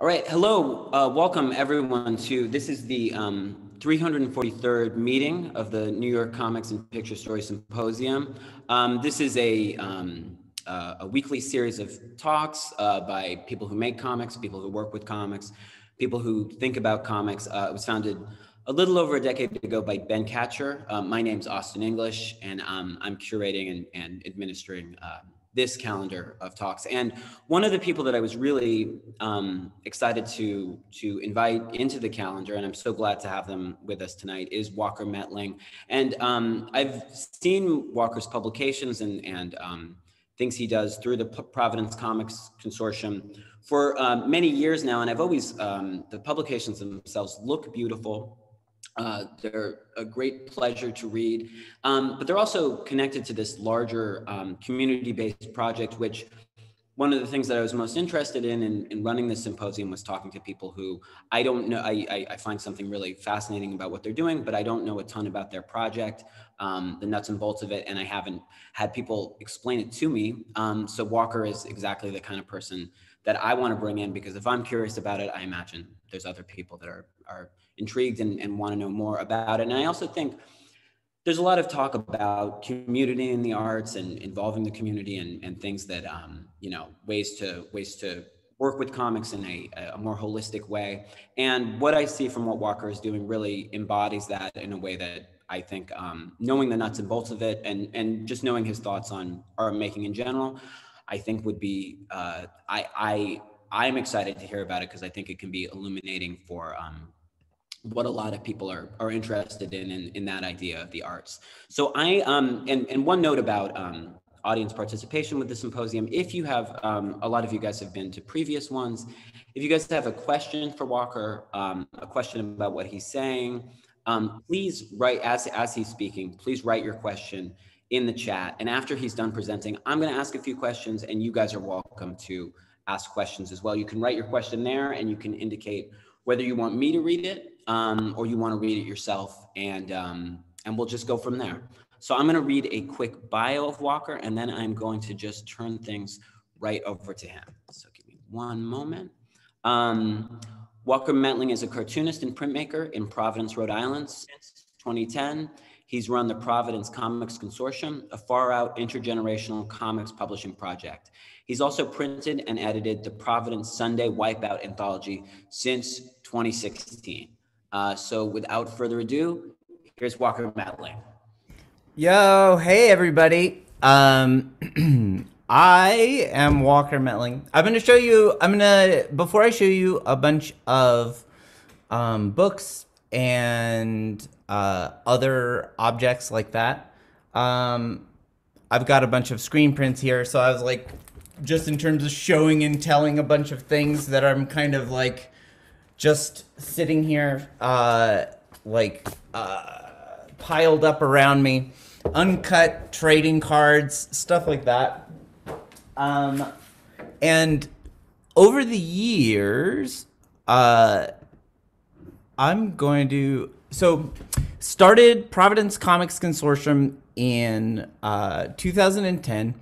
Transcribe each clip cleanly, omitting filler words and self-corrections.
All right, hello, welcome everyone to, this is the 343rd meeting of the New York Comics and Picture Story Symposium. This is a weekly series of talks by people who make comics, people who work with comics, people who think about comics. It was founded a little over a decade ago by Ben Catcher. My name's Austin English, and I'm curating and administering this calendar of talks. And one of the people that I was really excited to invite into the calendar, and I'm so glad to have them with us tonight, is Walker Metling. And I've seen Walker's publications and things he does through the Providence Comics Consortium for many years now, and I've always, the publications themselves look beautiful. They're a great pleasure to read, but they're also connected to this larger community-based project, which one of the things that I was most interested in running this symposium was talking to people who I don't know. I find something really fascinating about what they're doing, but I don't know a ton about their project, the nuts and bolts of it, and I haven't had people explain it to me. So Walker is exactly the kind of person that I want to bring in, because if I'm curious about it, I imagine there's other people that are intrigued and want to know more about it. And I also think there's a lot of talk about community in the arts and involving the community and things that, ways to work with comics in a more holistic way. And what I see from what Walker is doing really embodies that in a way that I think, knowing the nuts and bolts of it and just knowing his thoughts on art making in general, I think would be, I'm excited to hear about it because I think it can be illuminating for, what a lot of people are interested in that idea of the arts. So and one note about audience participation with the symposium, if you have, a lot of you guys have been to previous ones, if you guys have a question for Walker, a question about what he's saying, please write, as he's speaking, please write your question in the chat. And after he's done presenting, I'm gonna ask a few questions and you guys are welcome to ask questions as well. You can write your question there and you can indicate whether you want me to read it or you want to read it yourself, and we'll just go from there. So I'm going to read a quick bio of Walker, and then I'm going to just turn things right over to him. So give me one moment. Walker Metling is a cartoonist and printmaker in Providence, Rhode Island since 2010. He's run the Providence Comics Consortium, a far-out intergenerational comics publishing project. He's also printed and edited the Providence Sunday Wipeout anthology since 2016. So without further ado, here's Walker Metling. Yo, hey everybody. I am Walker Metling. Before I show you a bunch of books and other objects like that, I've got a bunch of screen prints here, so I was like, just in terms of showing and telling a bunch of things that I'm kind of like just sitting here piled up around me, uncut trading cards, stuff like that. And over the years, started Providence Comics Consortium in 2010,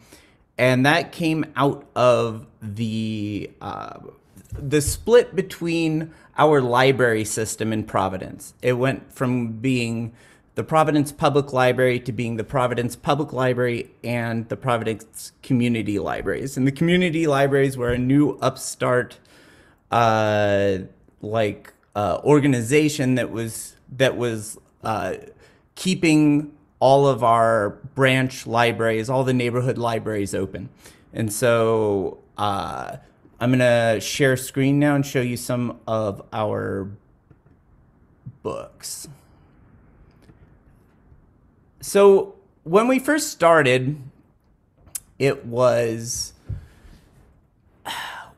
and that came out of the split between our library system in Providence. It went from being the Providence Public Library to being the Providence Public Library and the Providence Community Libraries. And the community libraries were a new upstart organization that was keeping all of our branch libraries, all the neighborhood libraries open. And so I'm gonna share screen now and show you some of our books. So when we first started,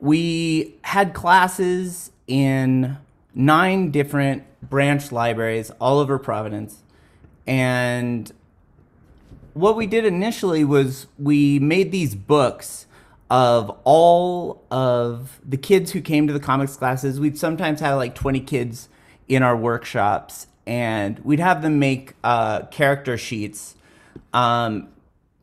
we had classes in 9 different branch libraries all over Providence. And what we did initially was we made these books of all of the kids who came to the comics classes. We'd sometimes have like 20 kids in our workshops, and we'd have them make character sheets.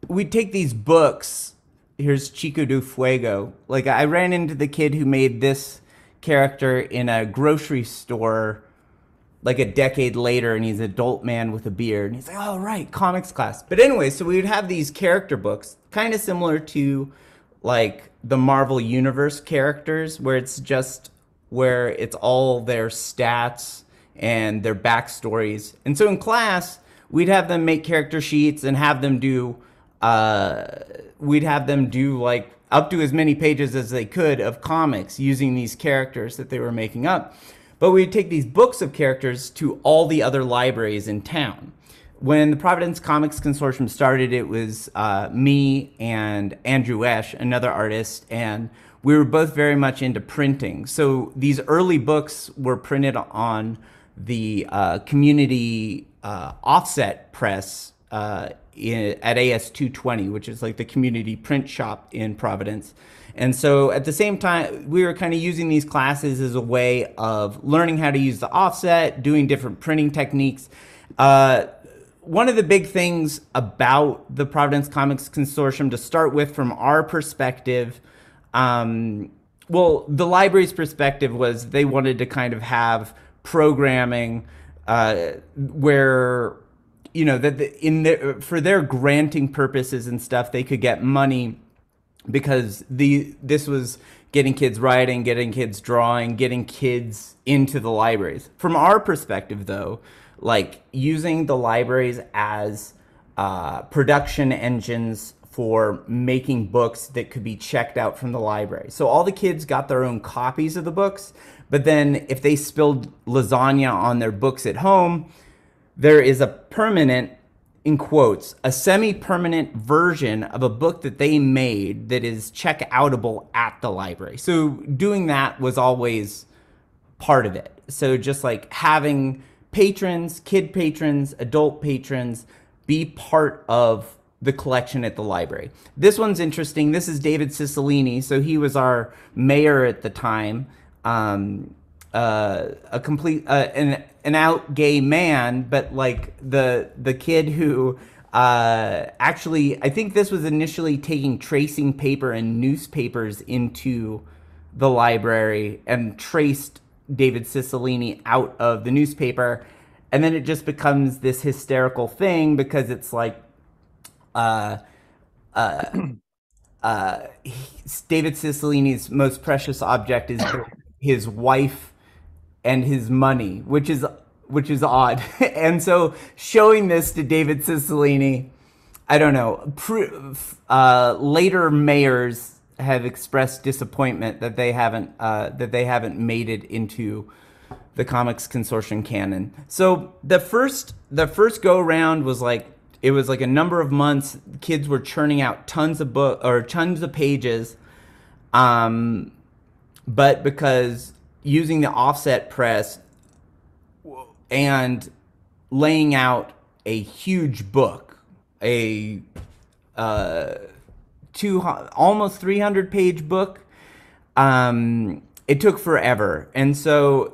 We'd take these books. Here's Chico de Fuego. Like, I ran into the kid who made this character in a grocery store like a decade later, and he's an adult man with a beard, and he's like, oh right, comics class. But anyway, so we would have these character books kind of similar to like the Marvel Universe characters, where it's all their stats and their backstories. And so in class we'd have them make character sheets and have them do like up to as many pages as they could of comics using these characters that they were making up. But we'd take these books of characters to all the other libraries in town. When the Providence Comics Consortium started, it was me and Andrew Esch, another artist, and we were both very much into printing. So these early books were printed on the community offset press at AS220, which is like the community print shop in Providence. And so at the same time, we were kind of using these classes as a way of learning how to use the offset, doing different printing techniques. One of the big things about the Providence Comics Consortium, to start with from our perspective, well, the library's perspective was they wanted to kind of have programming where, you know, that for their granting purposes and stuff, they could get money because this was getting kids writing, getting kids drawing, getting kids into the libraries. From our perspective, though, like using the libraries as production engines for making books that could be checked out from the library. So all the kids got their own copies of the books, but then if they spilled lasagna on their books at home, there is a permanent, in quotes, a semi-permanent version of a book that they made that is check-outable at the library. So doing that was always part of it. So just like having patrons, kid patrons, adult patrons be part of the collection at the library. This one's interesting. This is David Cicilline. So he was our mayor at the time. A complete an out gay man, but like the kid who actually, I think this was initially taking tracing paper and newspapers into the library and traced David Cicilline out of the newspaper, and then it just becomes this hysterical thing because it's like David Cicilline's most precious object is his wife and his money, which is odd. And so showing this to David Cicilline, I don't know, later mayors have expressed disappointment that they haven't made it into the Comics Consortium canon. So the first go around was like, it was like a number of months. Kids were churning out tons of pages, but because using the offset press and laying out a huge book, almost 300 page book, it took forever. And so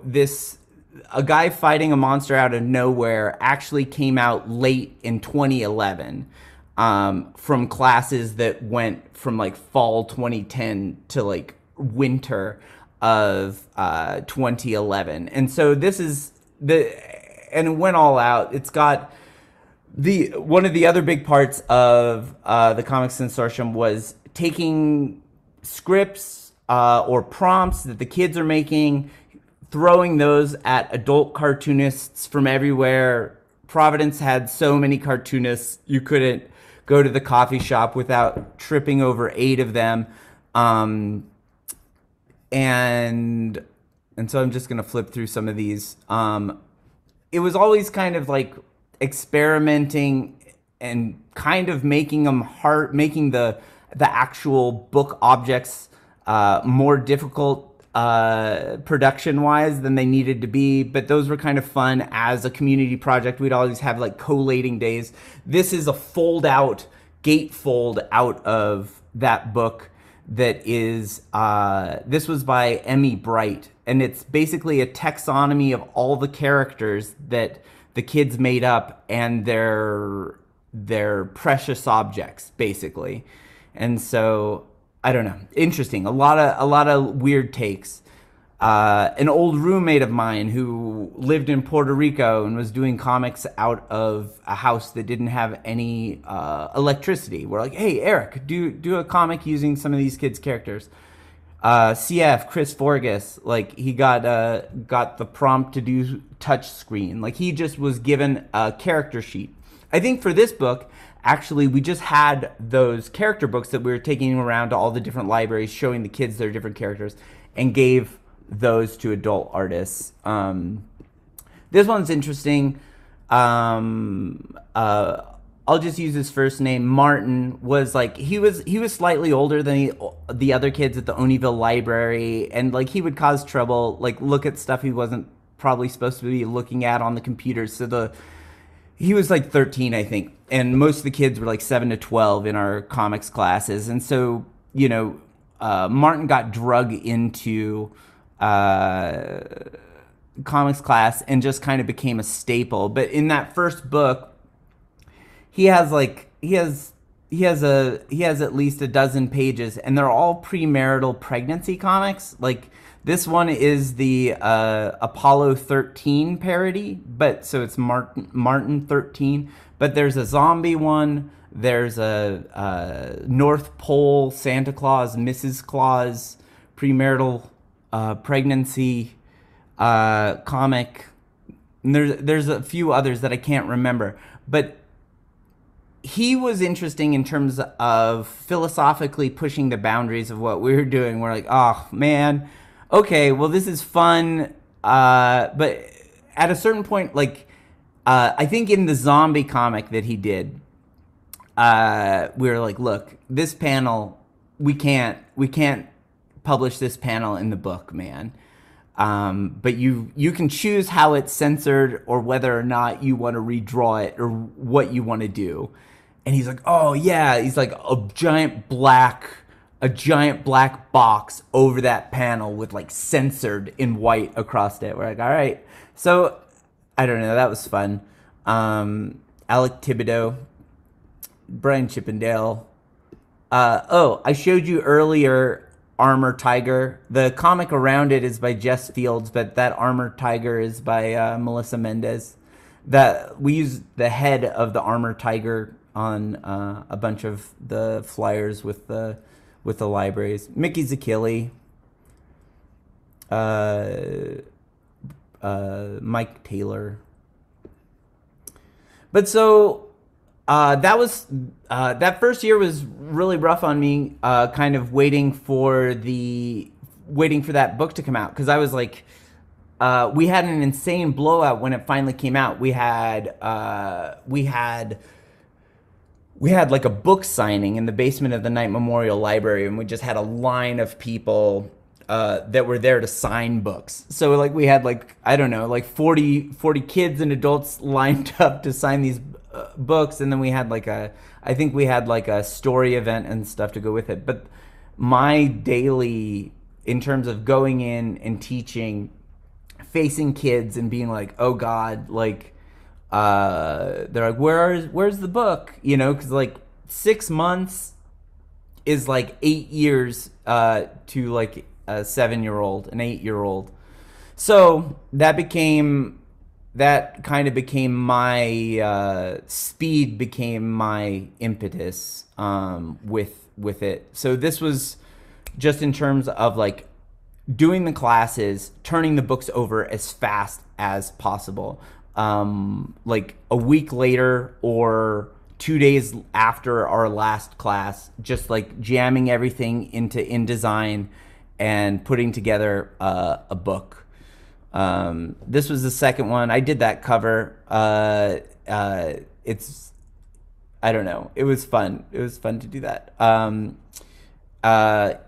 a guy fighting a monster out of nowhere actually came out late in 2011 from classes that went from like fall 2010 to like winter of 2011. And so this is and it went all out. It's got one of the other big parts of the Comics Consortium was taking scripts or prompts that the kids are making, throwing those at adult cartoonists from everywhere. Providence had so many cartoonists, you couldn't go to the coffee shop without tripping over 8 of them. And so I'm just going to flip through some of these. It was always kind of like experimenting and kind of making the actual book objects more difficult production-wise than they needed to be. But those were kind of fun as a community project. We'd always have like collating days. This is a gatefold out of that book. That is, this was by Emmy Bright, and it's basically a taxonomy of all the characters that the kids made up and their precious objects, basically. And so, I don't know, interesting. A lot of weird takes. an old roommate of mine who lived in Puerto Rico and was doing comics out of a house that didn't have any electricity. We're like, hey, Eric, do a comic using some of these kids' characters. CF Chris Forgas, like he got the prompt to do touch screen. Like he just was given a character sheet. I think for this book, actually, we just had those character books that we were taking around to all the different libraries, showing the kids their different characters, and gave those to adult artists. This one's interesting. I'll just use his first name. Martin was like he was slightly older than the other kids at the Oneyville Library, and like he would cause trouble, like look at stuff he wasn't probably supposed to be looking at on the computers. So he was like 13, I think, and most of the kids were like 7 to 12 in our comics classes, and so Martin got drug into comics class and just kind of became a staple. But in that first book, he has at least a dozen pages, and they're all premarital pregnancy comics. Like this one is the Apollo 13 parody, but so it's Martin 13. But there's a zombie one. There's a North Pole Santa Claus, Mrs. Claus premarital pregnancy comic. And there's a few others that I can't remember, but he was interesting in terms of philosophically pushing the boundaries of what we were doing. We're like, oh man, okay, well this is fun, but at a certain point, like I think in the zombie comic that he did, we were like, look, this panel, we can't publish this panel in the book, man. But you can choose how it's censored or whether or not you want to redraw it or what you want to do. And he's like, oh yeah, he's like a giant black box over that panel with like censored in white across it. We're like, all right. So I don't know, that was fun. Alec Thibodeau, Brian Chippendale. I showed you earlier Armor Tiger. The comic around it is by Jess Fields, but that Armor Tiger is by Melissa Mendez. That we use the head of the Armor Tiger on a bunch of the flyers with the libraries. Mickey Zakili, Mike Taylor. But so that first year was really rough on me, kind of waiting for that book to come out, because I was like, we had an insane blowout when it finally came out. We had like a book signing in the basement of the Knight Memorial Library, and we just had a line of people that were there to sign books. So like we had like, I don't know, like 40 kids and adults lined up to sign these books, and then we had I think we had like a story event and stuff to go with it. But my daily, in terms of going in and teaching, facing kids and being like, oh God, like, they're like, where's the book? Because like 6 months is like 8 years to like a 7-year-old, an 8-year-old. So that kind of became my speed, became my impetus with it. So this was just in terms of like doing the classes, turning the books over as fast as possible. Like a week later or 2 days after our last class, just like jamming everything into InDesign and putting together a book. This was the second one. I did that cover. It's, I don't know. It was fun. It was fun to do that. And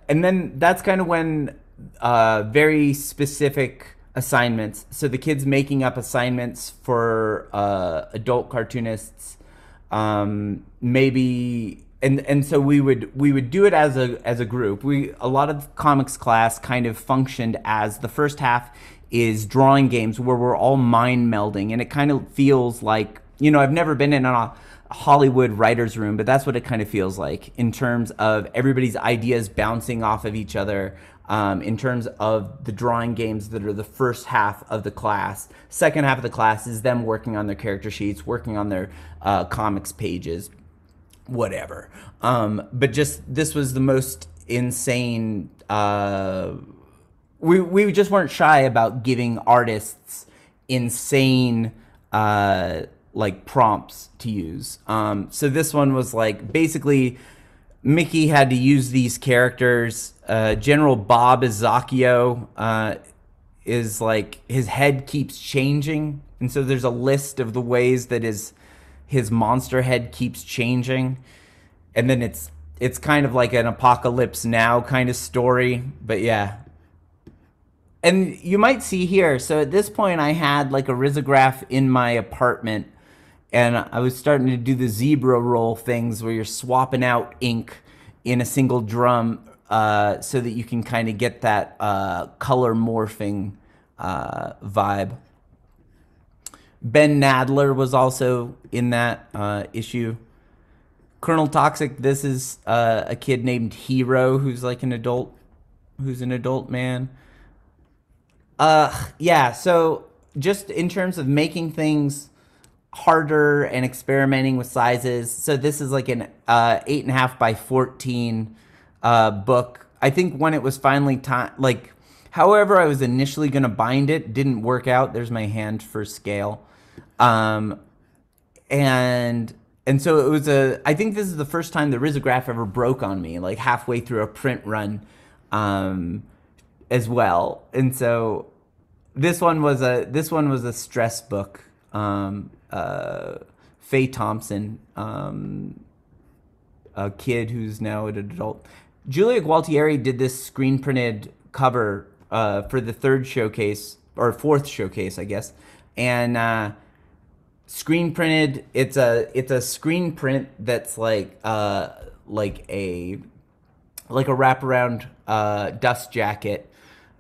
then that's kind of when very specific assignments. So the kids making up assignments for adult cartoonists, maybe, and so we would do it as a group. A lot of comics class kind of functioned as the first half is drawing games where we're all mind melding, and it kind of feels like, I've never been in a Hollywood writer's room, but that's what it kind of feels like in terms of everybody's ideas bouncing off of each other. in terms of the drawing games that are the first half of the class. Second half of the class is them working on their character sheets, working on their comics pages, whatever. But just this was the most insane. We just weren't shy about giving artists insane like prompts to use. So this one was like basically Mickey had to use these characters. General Bob Izakio is like his head keeps changing, and so there's a list of the ways that his monster head keeps changing, and then it's kind of like an Apocalypse Now kind of story. But yeah. And you might see here, so at this point I had like a risograph in my apartment, and I was starting to do the zebra roll things where you're swapping out ink in a single drum so that you can kind of get that color morphing vibe. Ben Nadler was also in that issue. Colonel Toxic, this is a kid named Hero who's like an adult man. Yeah, so just in terms of making things harder and experimenting with sizes. So this is like an 8.5 by 14 book. I think when it was finally time, like, however I was initially going to bind it, didn't work out. There's my hand for scale. And so it was I think this is the first time the risograph ever broke on me, like halfway through a print run. As well, and so this one was a stress book. Faye Thompson, a kid who's now an adult. Julia Gualtieri did this screen printed cover for the third showcase or fourth showcase, I guess, and screen printed. It's a screen print that's like a wraparound dust jacket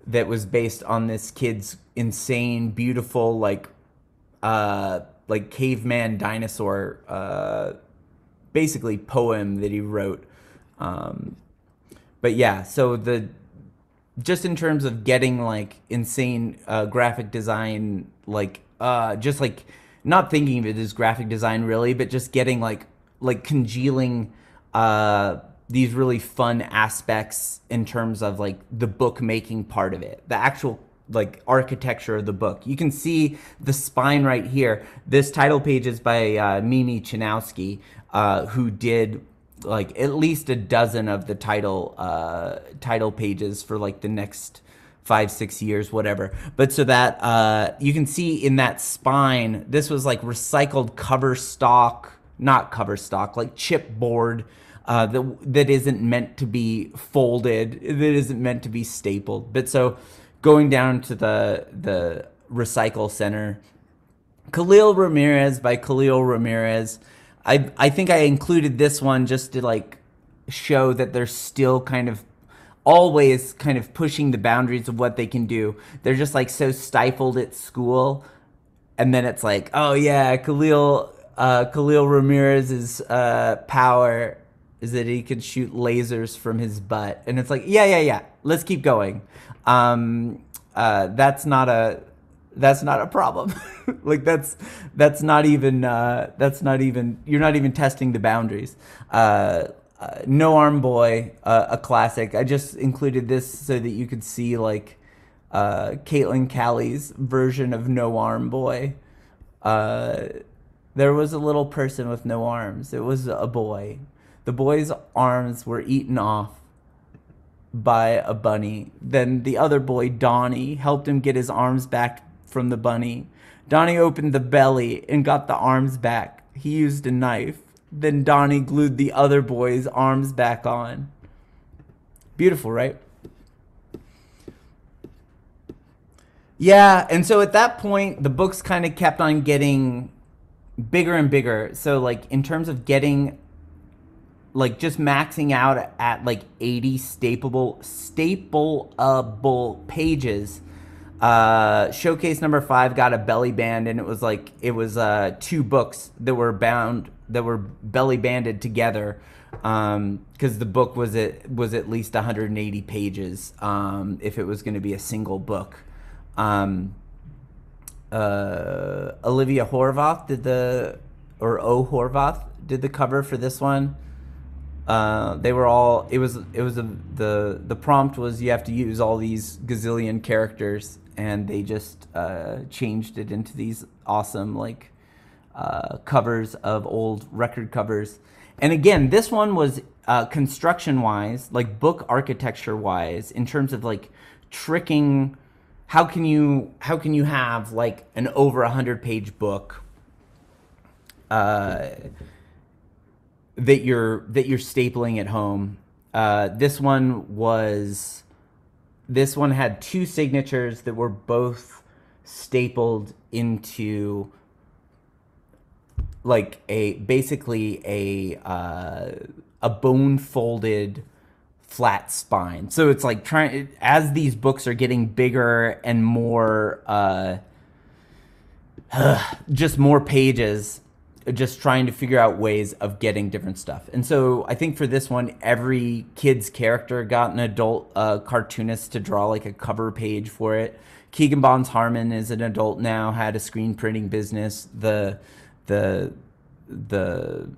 that was based on this kid's insane, beautiful, like caveman dinosaur, basically poem that he wrote. But yeah, so just in terms of getting like insane graphic design, like just like not thinking of it as graphic design really, but just getting like congealing these really fun aspects in terms of like the book making part of it, the actual like architecture of the book. You can see the spine right here. This title page is by Mimi Chinowski, who did like at least a dozen of the title pages for like the next 5-6 years, whatever. But so that you can see in that spine, this was like recycled cover stock, not cover stock, like chipboard. That isn't meant to be folded, that isn't meant to be stapled. But so going down to the recycle center, Khalil Ramirez by Khalil Ramirez. I think I included this one just to like show that they're still kind of always kind of pushing the boundaries of what they can do. They're just like so stifled at school, and then it's like, oh yeah, Khalil Ramirez's power is that he could shoot lasers from his butt, and it's like, yeah, let's keep going. That's not a problem. Like that's not even you're not even testing the boundaries. No Arm Boy, a classic. I just included this so that you could see like Caitlin Callie's version of No Arm Boy. There was a little person with no arms. It was a boy. The boy's arms were eaten off by a bunny. Then the other boy, Donnie, helped him get his arms back from the bunny. Donnie opened the belly and got the arms back. He used a knife. Then Donnie glued the other boy's arms back on. Beautiful, right? Yeah, and so at that point, the books kind of kept on getting bigger and bigger. So like in terms of getting like just maxing out at like 80 stapleable pages. Showcase number 5 got a belly band, and it was 2 books that were belly banded together because the book was at least 180 pages if it was going to be a single book. Olivia Horvath Horvath did the cover for this one. They were all. The prompt was you have to use all these gazillion characters, and they just changed it into these awesome like covers of old record covers. And again, this one was construction wise, like book architecture wise, in terms of like tricking. How can you have like an over 100-page book that you're stapling at home? This one had two signatures that were both stapled into like basically a bone folded flat spine. So it's like as these books are getting bigger and more just more pages, just trying to figure out ways of getting different stuff. And so I think for this one, every kid's character got an adult cartoonist to draw like a cover page for it. Keegan Bonds Harmon is an adult now, had a screen printing business. The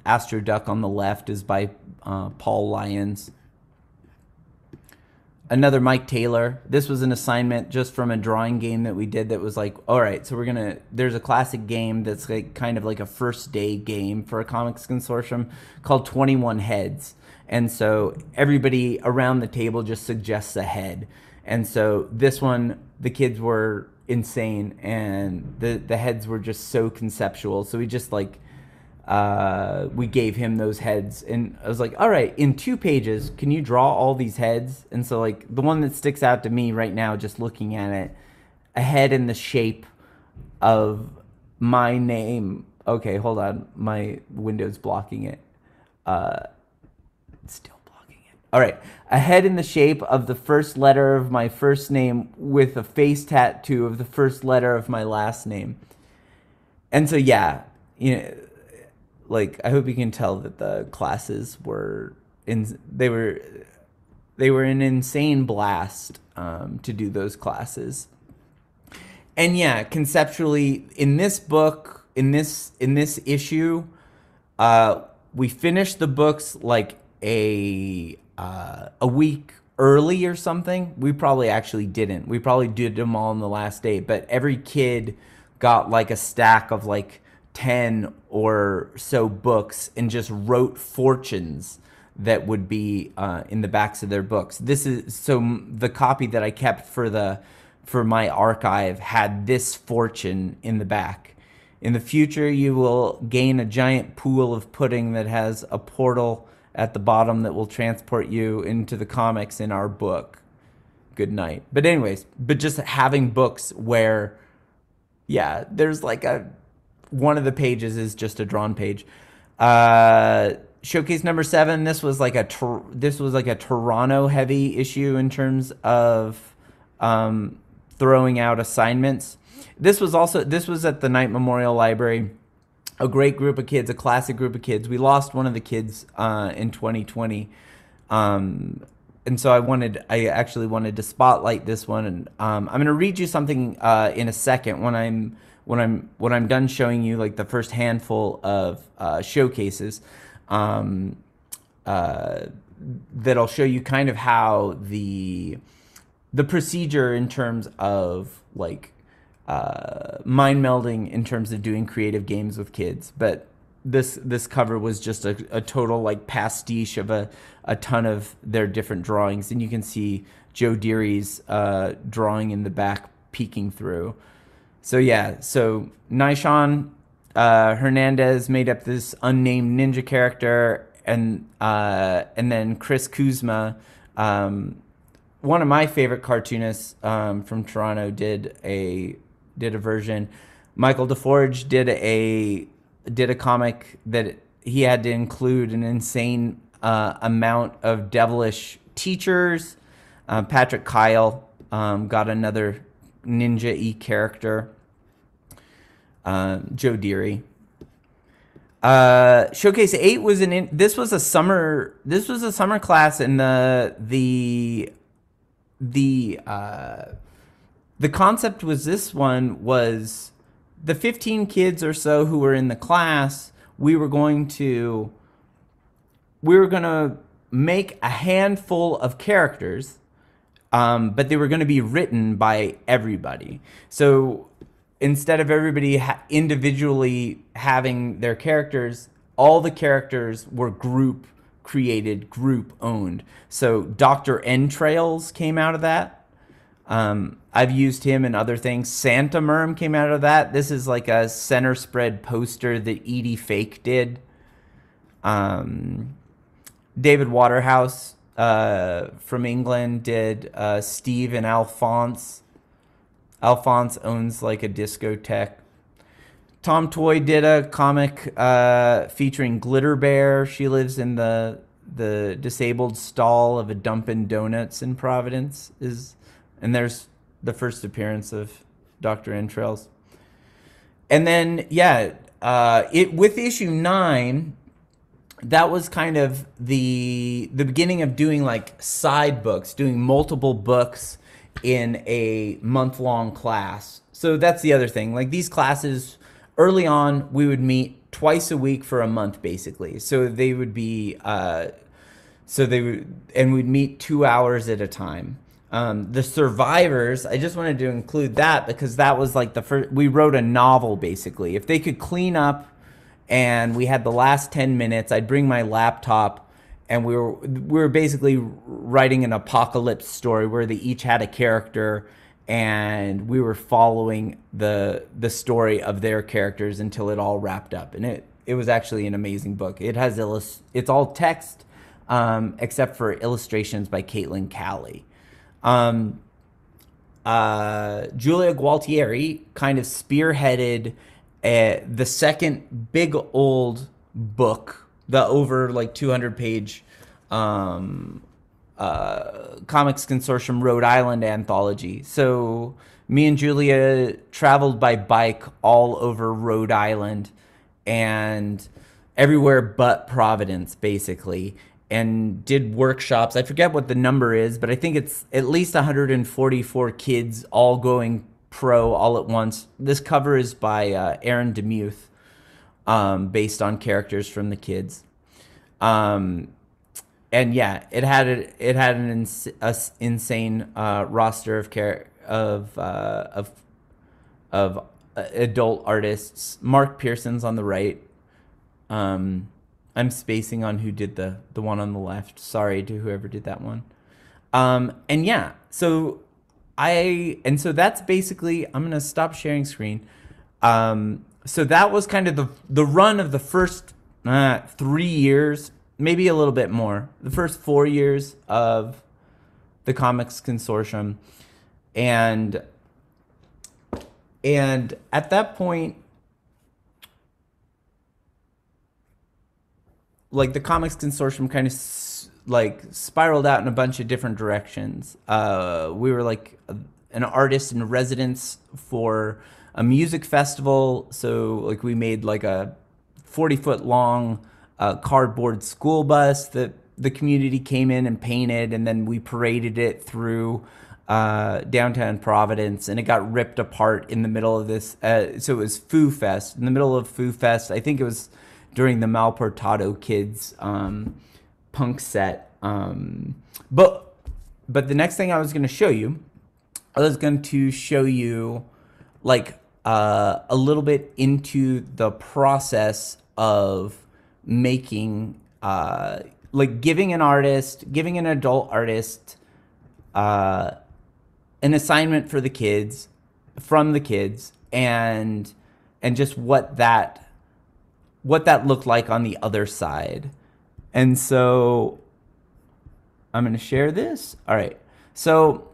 Astro Duck on the left is by Paul Lyons. Another Mike Taylor. This was an assignment just from a drawing game that we did that was like, all right, so there's a classic game that's like kind of like a first day game for a comics consortium called 21 Heads. And so everybody around the table just suggests a head. And so this one, the kids were insane and the heads were just so conceptual. So we just like, we gave him those heads and I was like, all right, in 2 pages, can you draw all these heads? And so like the one that sticks out to me right now, just looking at it, a head in the shape of my name. Okay, hold on. My window's blocking it. It's still blocking it. All right. A head in the shape of the first letter of my first name with a face tattoo of the first letter of my last name. And so, yeah, you know, like I hope you can tell that the classes were they were an insane blast to do those classes. And yeah, conceptually in this book, in this issue, we finished the books like a week early or something. We probably actually didn't. We probably did them all on the last day, but every kid got like a stack of like 10 or so books and just wrote fortunes that would be in the backs of their books. This is so the copy that I kept for my archive had this fortune in the back. In the future, you will gain a giant pool of pudding that has a portal at the bottom that will transport you into the comics in our book. Good night. But anyways, just having books where, yeah, there's like one of the pages is just a drawn page. Showcase number 7. This was like a Toronto heavy issue in terms of throwing out assignments. This was at the Knight Memorial Library. A great group of kids, a classic group of kids. We lost one of the kids in 2020. And so I actually wanted to spotlight this one. And I'm going to read you something in a second when I'm done showing you like the first handful of showcases, that'll show you kind of how the procedure in terms of like mind melding in terms of doing creative games with kids. But this cover was just a total like pastiche of a ton of their different drawings, and you can see Joe Deary's drawing in the back peeking through. So yeah, so Nishon Hernandez made up this unnamed ninja character, and then Chris Kuzma, one of my favorite cartoonists from Toronto, did a version. Michael DeForge did a comic that he had to include an insane amount of devilish teachers. Patrick Kyle got another ninja-y character. Joe Deary. Showcase 8 was this was a summer class, and the concept was, this one was the 15 kids or so who were in the class. We were going to make a handful of characters, but they were going to be written by everybody. So instead of everybody individually having their characters, all the characters were group created, group owned. So Dr. Entrails came out of that. I've used him in other things. Santa Merm came out of that. This is like a center spread poster that Edie Fake did. David Waterhouse from England did Steve and Alphonse. Alphonse owns like a discotheque. Tom Toy did a comic featuring Glitter Bear. She lives in the disabled stall of a Dunkin' Donuts in Providence. And there's the first appearance of Dr. Entrails. And then, yeah, with issue 9, that was kind of the beginning of doing like side books, doing multiple books in a month-long class. So that's the other thing. Like these classes, early on, we would meet twice a week for a month, basically. So they would be, and we'd meet 2 hours at a time. The Survivors, I just wanted to include that because that was like the first, we wrote a novel basically. If they could clean up and we had the last 10 minutes, I'd bring my laptop and we were basically writing an apocalypse story where they each had a character and we were following the story of their characters until it all wrapped up. And it was actually an amazing book. It has it's all text except for illustrations by Caitlin Calley. Julia Gualtieri kind of spearheaded the second big old book, the over like 200 page Comics Consortium Rhode Island anthology. So me and Julia traveled by bike all over Rhode Island and everywhere but Providence, basically, and did workshops. I forget what the number is, but I think it's at least 144 kids all going pro all at once. This cover is by Aaron DeMuth, based on characters from the kids. And yeah, it had an insane roster of adult artists. Mark Pearson's on the right. I'm spacing on who did the one on the left. Sorry to whoever did that one. And yeah, so that's basically, I'm gonna stop sharing screen. So that was kind of the run of the first 3 years, maybe a little bit more. The first 4 years of the Comics Consortium, and at that point, like the Comics Consortium kind of like spiraled out in a bunch of different directions. We were like an artist in residence for a music festival. So like we made like a 40-foot long cardboard school bus that the community came in and painted, and then we paraded it through downtown Providence, and it got ripped apart in the middle of this. So it was Foo Fest. In the middle of Foo Fest, I think it was during the Malportato Kids punk set. But the next thing I was going to show you, like a little bit into the process of making, like giving an adult artist an assignment for the kids, from the kids, and just what that looked like on the other side. And so I'm going to share this. All right. So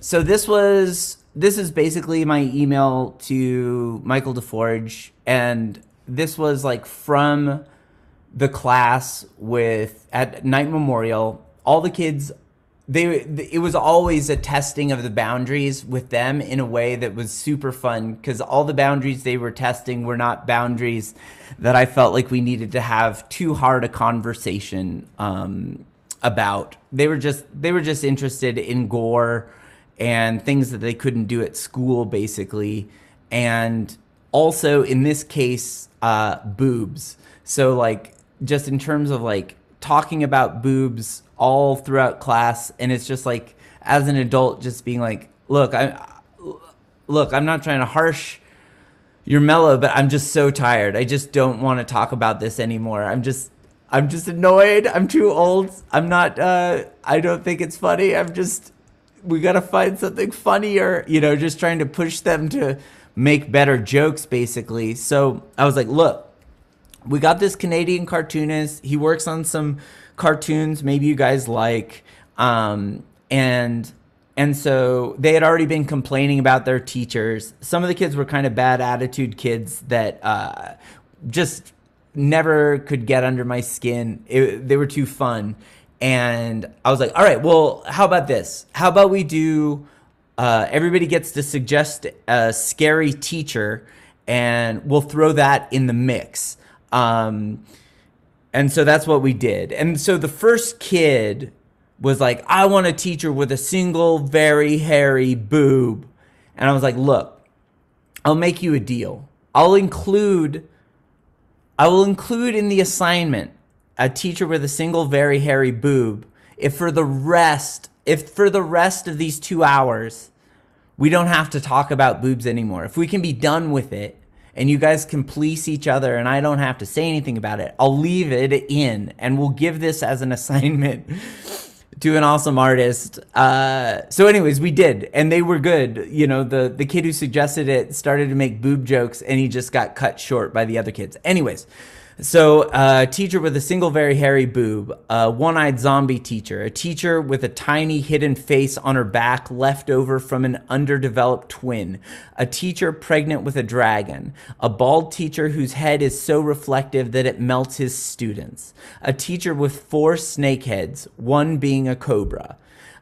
this is basically my email to Michael DeForge, and this was like from the class at Night Memorial. All the kids it was always a testing of the boundaries with them in a way that was super fun, because all the boundaries they were testing were not boundaries that I felt like we needed to have too hard a conversation about. They were just interested in gore and things that they couldn't do at school, basically, and also in this case, boobs. So like, just in terms of like talking about boobs all throughout class, and it's just like, as an adult, just being like, look, I'm not trying to harsh your mellow, but I'm just so tired. I just don't want to talk about this anymore. I'm just annoyed. I'm too old. I'm not, I don't think it's funny. We got to find something funnier, just trying to push them to make better jokes, basically. So I was like, look, we got this Canadian cartoonist. He works on some cartoons maybe you guys like. And so they had already been complaining about their teachers. Some of the kids were kind of bad attitude kids that just never could get under my skin. They were too fun. And I was like, all right, well, how about this? How about we do, everybody gets to suggest a scary teacher, and we'll throw that in the mix. And so that's what we did. And so the first kid was like, I want a teacher with a single very hairy boob. And I was like, look, I'll make you a deal. I will include in the assignment a teacher with a single very hairy boob if for the rest of these 2 hours we don't have to talk about boobs anymore. If we can be done with it and you guys can police each other and I don't have to say anything about it, I'll leave it in and we'll give this as an assignment to an awesome artist. So anyways, we did, and they were good. The kid who suggested it started to make boob jokes and he just got cut short by the other kids. Anyways, so teacher with a single very hairy boob, a one-eyed zombie teacher, a teacher with a tiny hidden face on her back left over from an underdeveloped twin, a teacher pregnant with a dragon, a bald teacher whose head is so reflective that it melts his students, a teacher with 4 snake heads, one being a cobra,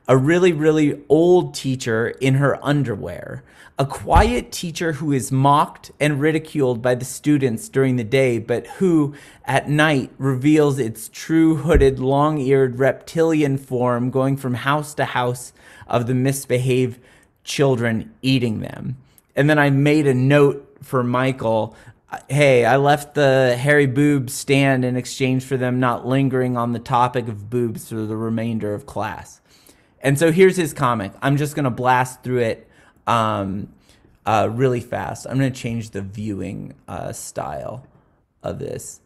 a really, really old teacher in her underwear, a quiet teacher who is mocked and ridiculed by the students during the day, but who at night reveals its true hooded, long-eared reptilian form, going from house to house of the misbehaved children, eating them. And then I made a note for Michael. Hey, I left the hairy boobs stand in exchange for them not lingering on the topic of boobs through the remainder of class. And so here's his comic. I'm just going to blast through it really fast. I'm going to change the viewing style of this.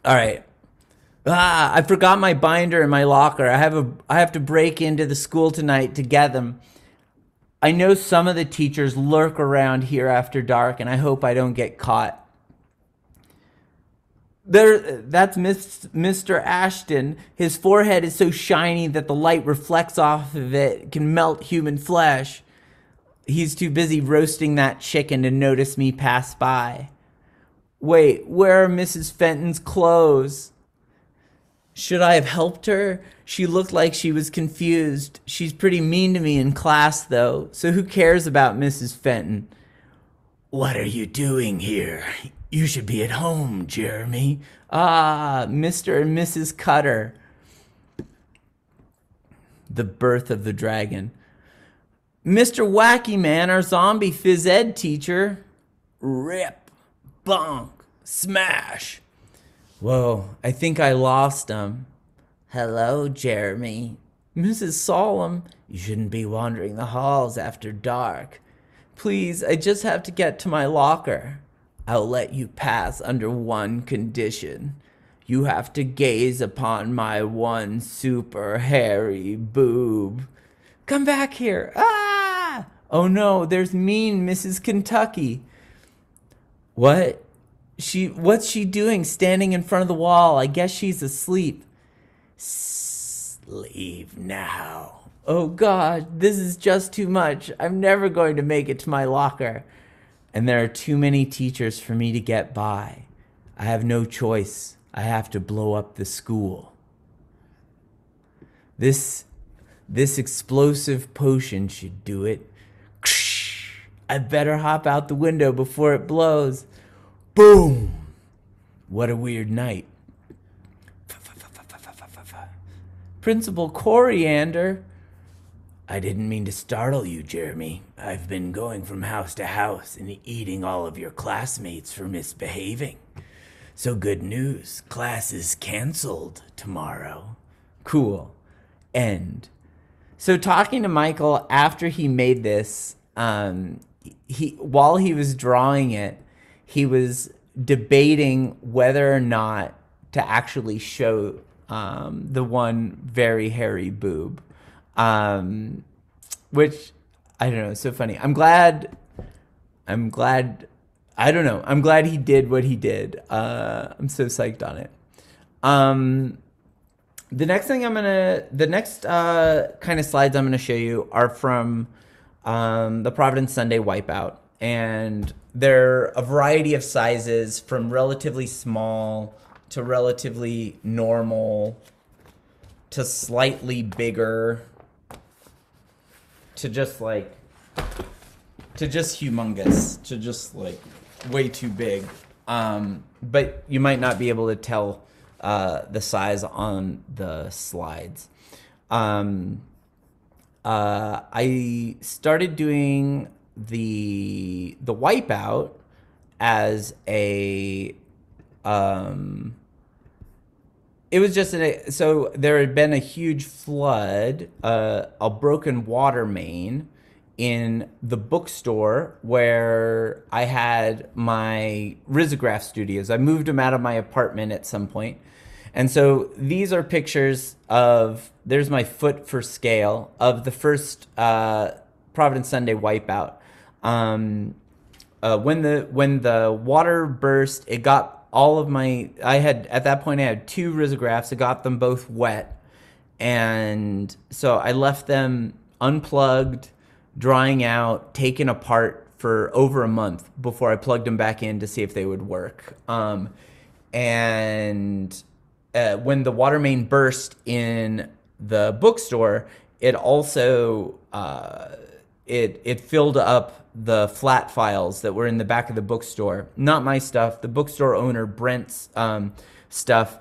All right. I forgot my binder in my locker. I have to break into the school tonight to get them. I know some of the teachers lurk around here after dark, and I hope I don't get caught. That's Mr. Ashton. His forehead is so shiny that the light reflects off of it, can melt human flesh. He's too busy roasting that chicken to notice me pass by. Wait, where are Mrs. Fenton's clothes? Should I have helped her? She looked like she was confused. She's pretty mean to me in class, though, so who cares about Mrs. Fenton? What are you doing here? You should be at home, Jeremy. Ah, Mr. and Mrs. Cutter. The birth of the dragon. Mr. Wacky Man, our zombie phys ed teacher. Rip. Bonk. Smash. Whoa, I think I lost him. Hello, Jeremy. Mrs. Solemn, you shouldn't be wandering the halls after dark. Please, I just have to get to my locker. I'll let you pass under one condition. You have to gaze upon my one super hairy boob. Come back here. Ah! Oh no, there's mean Mrs. Kentucky. What? What's she doing standing in front of the wall? I guess she's asleep. Leave now. Oh God, this is just too much. I'm never going to make it to my locker. And there are too many teachers for me to get by. I have no choice. I have to blow up the school. This This explosive potion should do it. I better hop out the window before it blows. Boom! What a weird night. Principal Coriander. I didn't mean to startle you, Jeremy. I've been going from house to house and eating all of your classmates for misbehaving. So good news, class is canceled tomorrow. Cool. End. So talking to Michael after he made this, while he was drawing it, he was debating whether or not to actually show the one very hairy boob, which I don't know, it's so funny. I'm glad he did what he did. I'm so psyched on it. The next kind of slides I'm gonna show you are from the Providence Sunday Wipeout, and they're a variety of sizes from relatively small to relatively normal to slightly bigger to just humongous to just like way too big. But you might not be able to tell the size on the slides. I started doing the Wipeout as a it was just so there had been a huge flood, a broken water main in the bookstore where I had my risograph studios. I moved them out of my apartment at some point. And so these are pictures of, there's my foot for scale of the first Providence Sunday Wipeout. When the water burst, it got all of my, at that point I had 2 risographs. I got them both wet. And so I left them unplugged, drying out, taken apart for over a month before I plugged them back in to see if they would work. When the water main burst in the bookstore, it also it filled up the flat files that were in the back of the bookstore. Not my stuff, the bookstore owner Brent's stuff,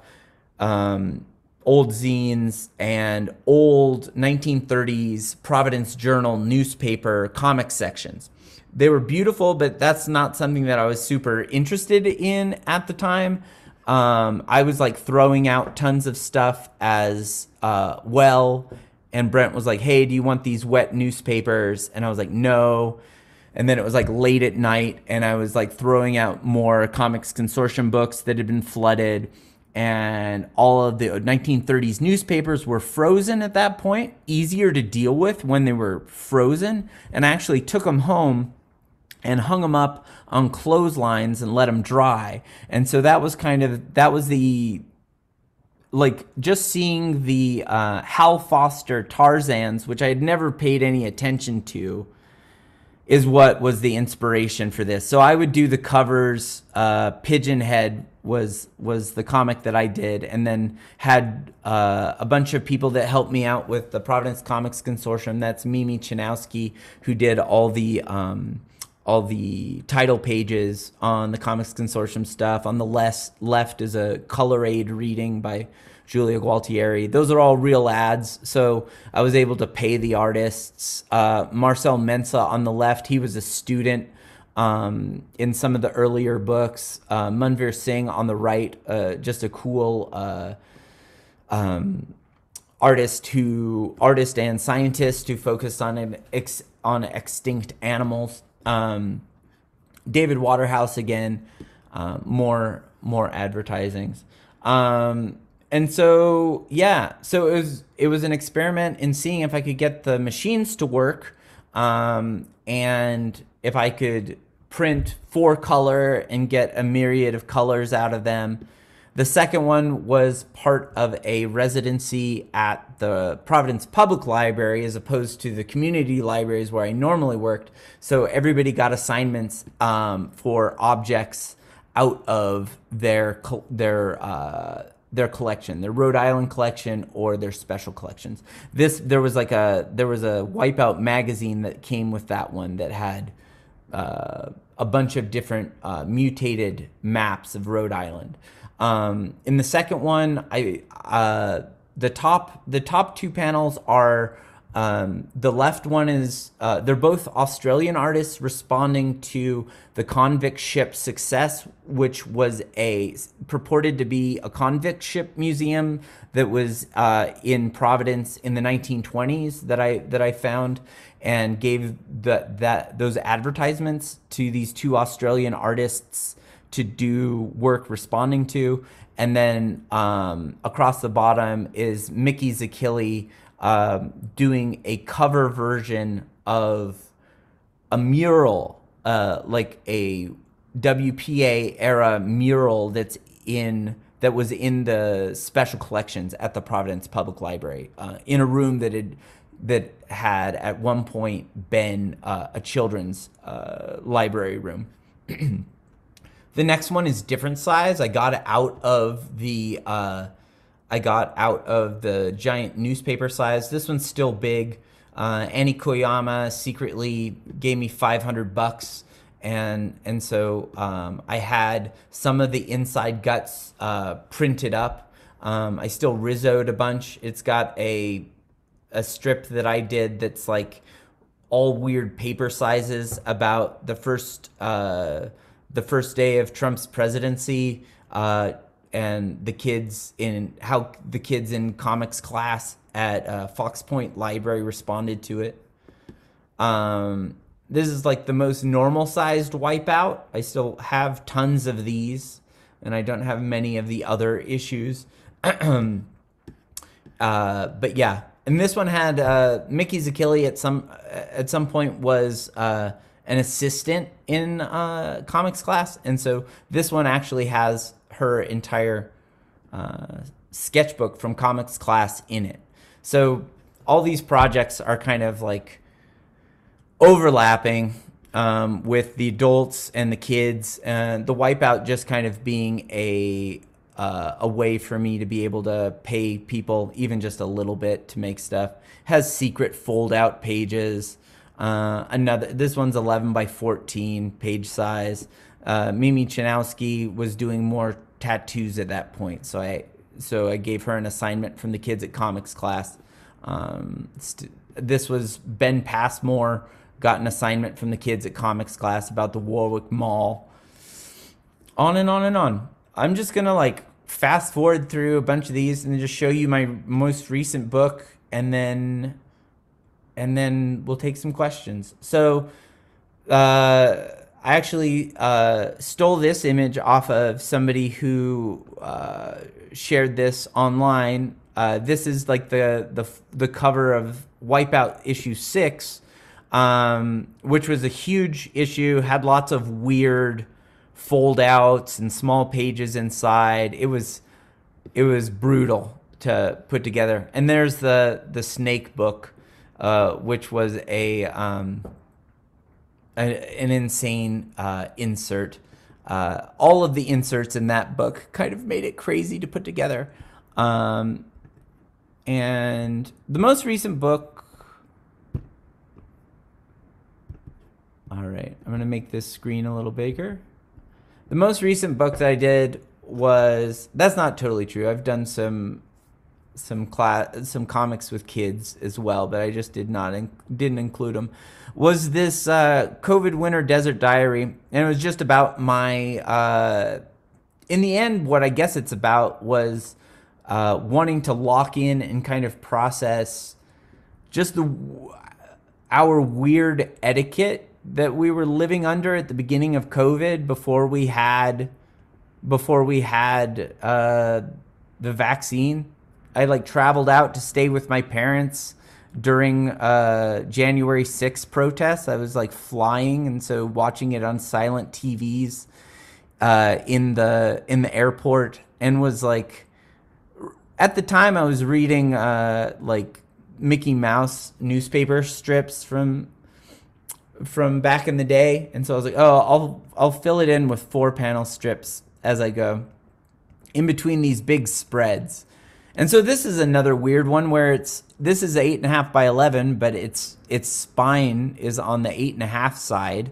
old zines and old 1930s Providence Journal newspaper comic sections. They were beautiful, but that's not something that I was super interested in at the time. I was like throwing out tons of stuff as well, and Brent was like, hey, do you want these wet newspapers? And I was like, no. And then it was like late at night, and I was like throwing out more Comics Consortium books that had been flooded, and all of the 1930s newspapers were frozen at that point, easier to deal with when they were frozen. And I actually took them home and hung them up on clotheslines and let them dry. And so that was just seeing the Hal Foster Tarzans, which I had never paid any attention to, is what was the inspiration for this. So I would do the covers. Pigeon Head was the comic that I did, and then had a bunch of people that helped me out with the Providence Comics Consortium. That's Mimi Chanowski, who did all the title pages on the Comics Consortium stuff. On the left is a color aid reading by Julia Gualtieri. Those are all real ads, so I was able to pay the artists. Marcel Mensa on the left, he was a student in some of the earlier books. Manveer Singh on the right, just a cool artist and scientist who focused on extinct animals. David Waterhouse again, more advertisings. And so, yeah, so it was an experiment in seeing if I could get the machines to work, and if I could print 4 color and get a myriad of colors out of them. The second one was part of a residency at the Providence Public Library as opposed to the community libraries where I normally worked. So everybody got assignments for objects out of their their collection, their Rhode Island collection or their special collections. There was a Wipeout magazine that came with that one that had a bunch of different mutated maps of Rhode Island. In the second one, the top two panels are, the left one is, they're both Australian artists responding to the convict ship Success, which was purported to be a convict ship museum that was in Providence in the 1920s that I found, and gave those advertisements to these two Australian artists to do work responding to. And then across the bottom is Mickey Zakili doing a cover version of a mural, like a WPA era mural that was in the special collections at the Providence Public Library, in a room that had at one point been a children's library room. The next one is different size. I got out of the giant newspaper size. This one's still big. Annie Koyama secretly gave me $500, and so I had some of the inside guts printed up. I still Rizzo'd a bunch. It's got a strip that I did that's like all weird paper sizes about the first day of Trump's presidency, and the kids in comics class at Fox Point Library responded to it. This is like the most normal sized Wipeout. I still have tons of these, and I don't have many of the other issues. But yeah, and this one had Mickey Zakili at some point was an assistant in comics class, and so this one actually has her entire sketchbook from comics class in it. So all these projects are kind of like overlapping with the adults and the kids, and the Wipeout just kind of being a way for me to be able to pay people even just a little bit to make stuff. Has secret fold out pages. This one's 11 by 14 page size. Mimi Chanowski was doing more tattoos at that point, so I gave her an assignment from the kids at comics class. This was Ben Passmore got an assignment from the kids at comics class about the Warwick Mall. On and on and on. I'm just gonna like fast forward through a bunch of these and just show you my most recent book, and then we'll take some questions. So I actually stole this image off of somebody who shared this online. This is like the cover of Wipeout issue 6, which was a huge issue, had lots of weird fold outs and small pages inside. It was brutal to put together. And there's the Snake book, which was an insane insert. All of the inserts in that book kind of made it crazy to put together. And the most recent book, all right, I'm gonna make this screen a little bigger. The most recent book that I did was, that's not totally true. I've done some comics with kids as well, but I just didn't include them. Was this COVID Winter Desert Diary, and it was just about my. In the end, what I guess it's about was wanting to lock in and kind of process just our weird etiquette that we were living under at the beginning of COVID, before we had the vaccine. I like traveled out to stay with my parents during January 6th protests. I was like flying, and so watching it on silent TVs in the airport, and was like, at the time I was reading like Mickey Mouse newspaper strips from back in the day, and so I was like, oh, I'll fill it in with 4-panel strips as I go. in between these big spreads. And so this is another weird one where this is 8.5 by 11, but its spine is on the 8.5 side.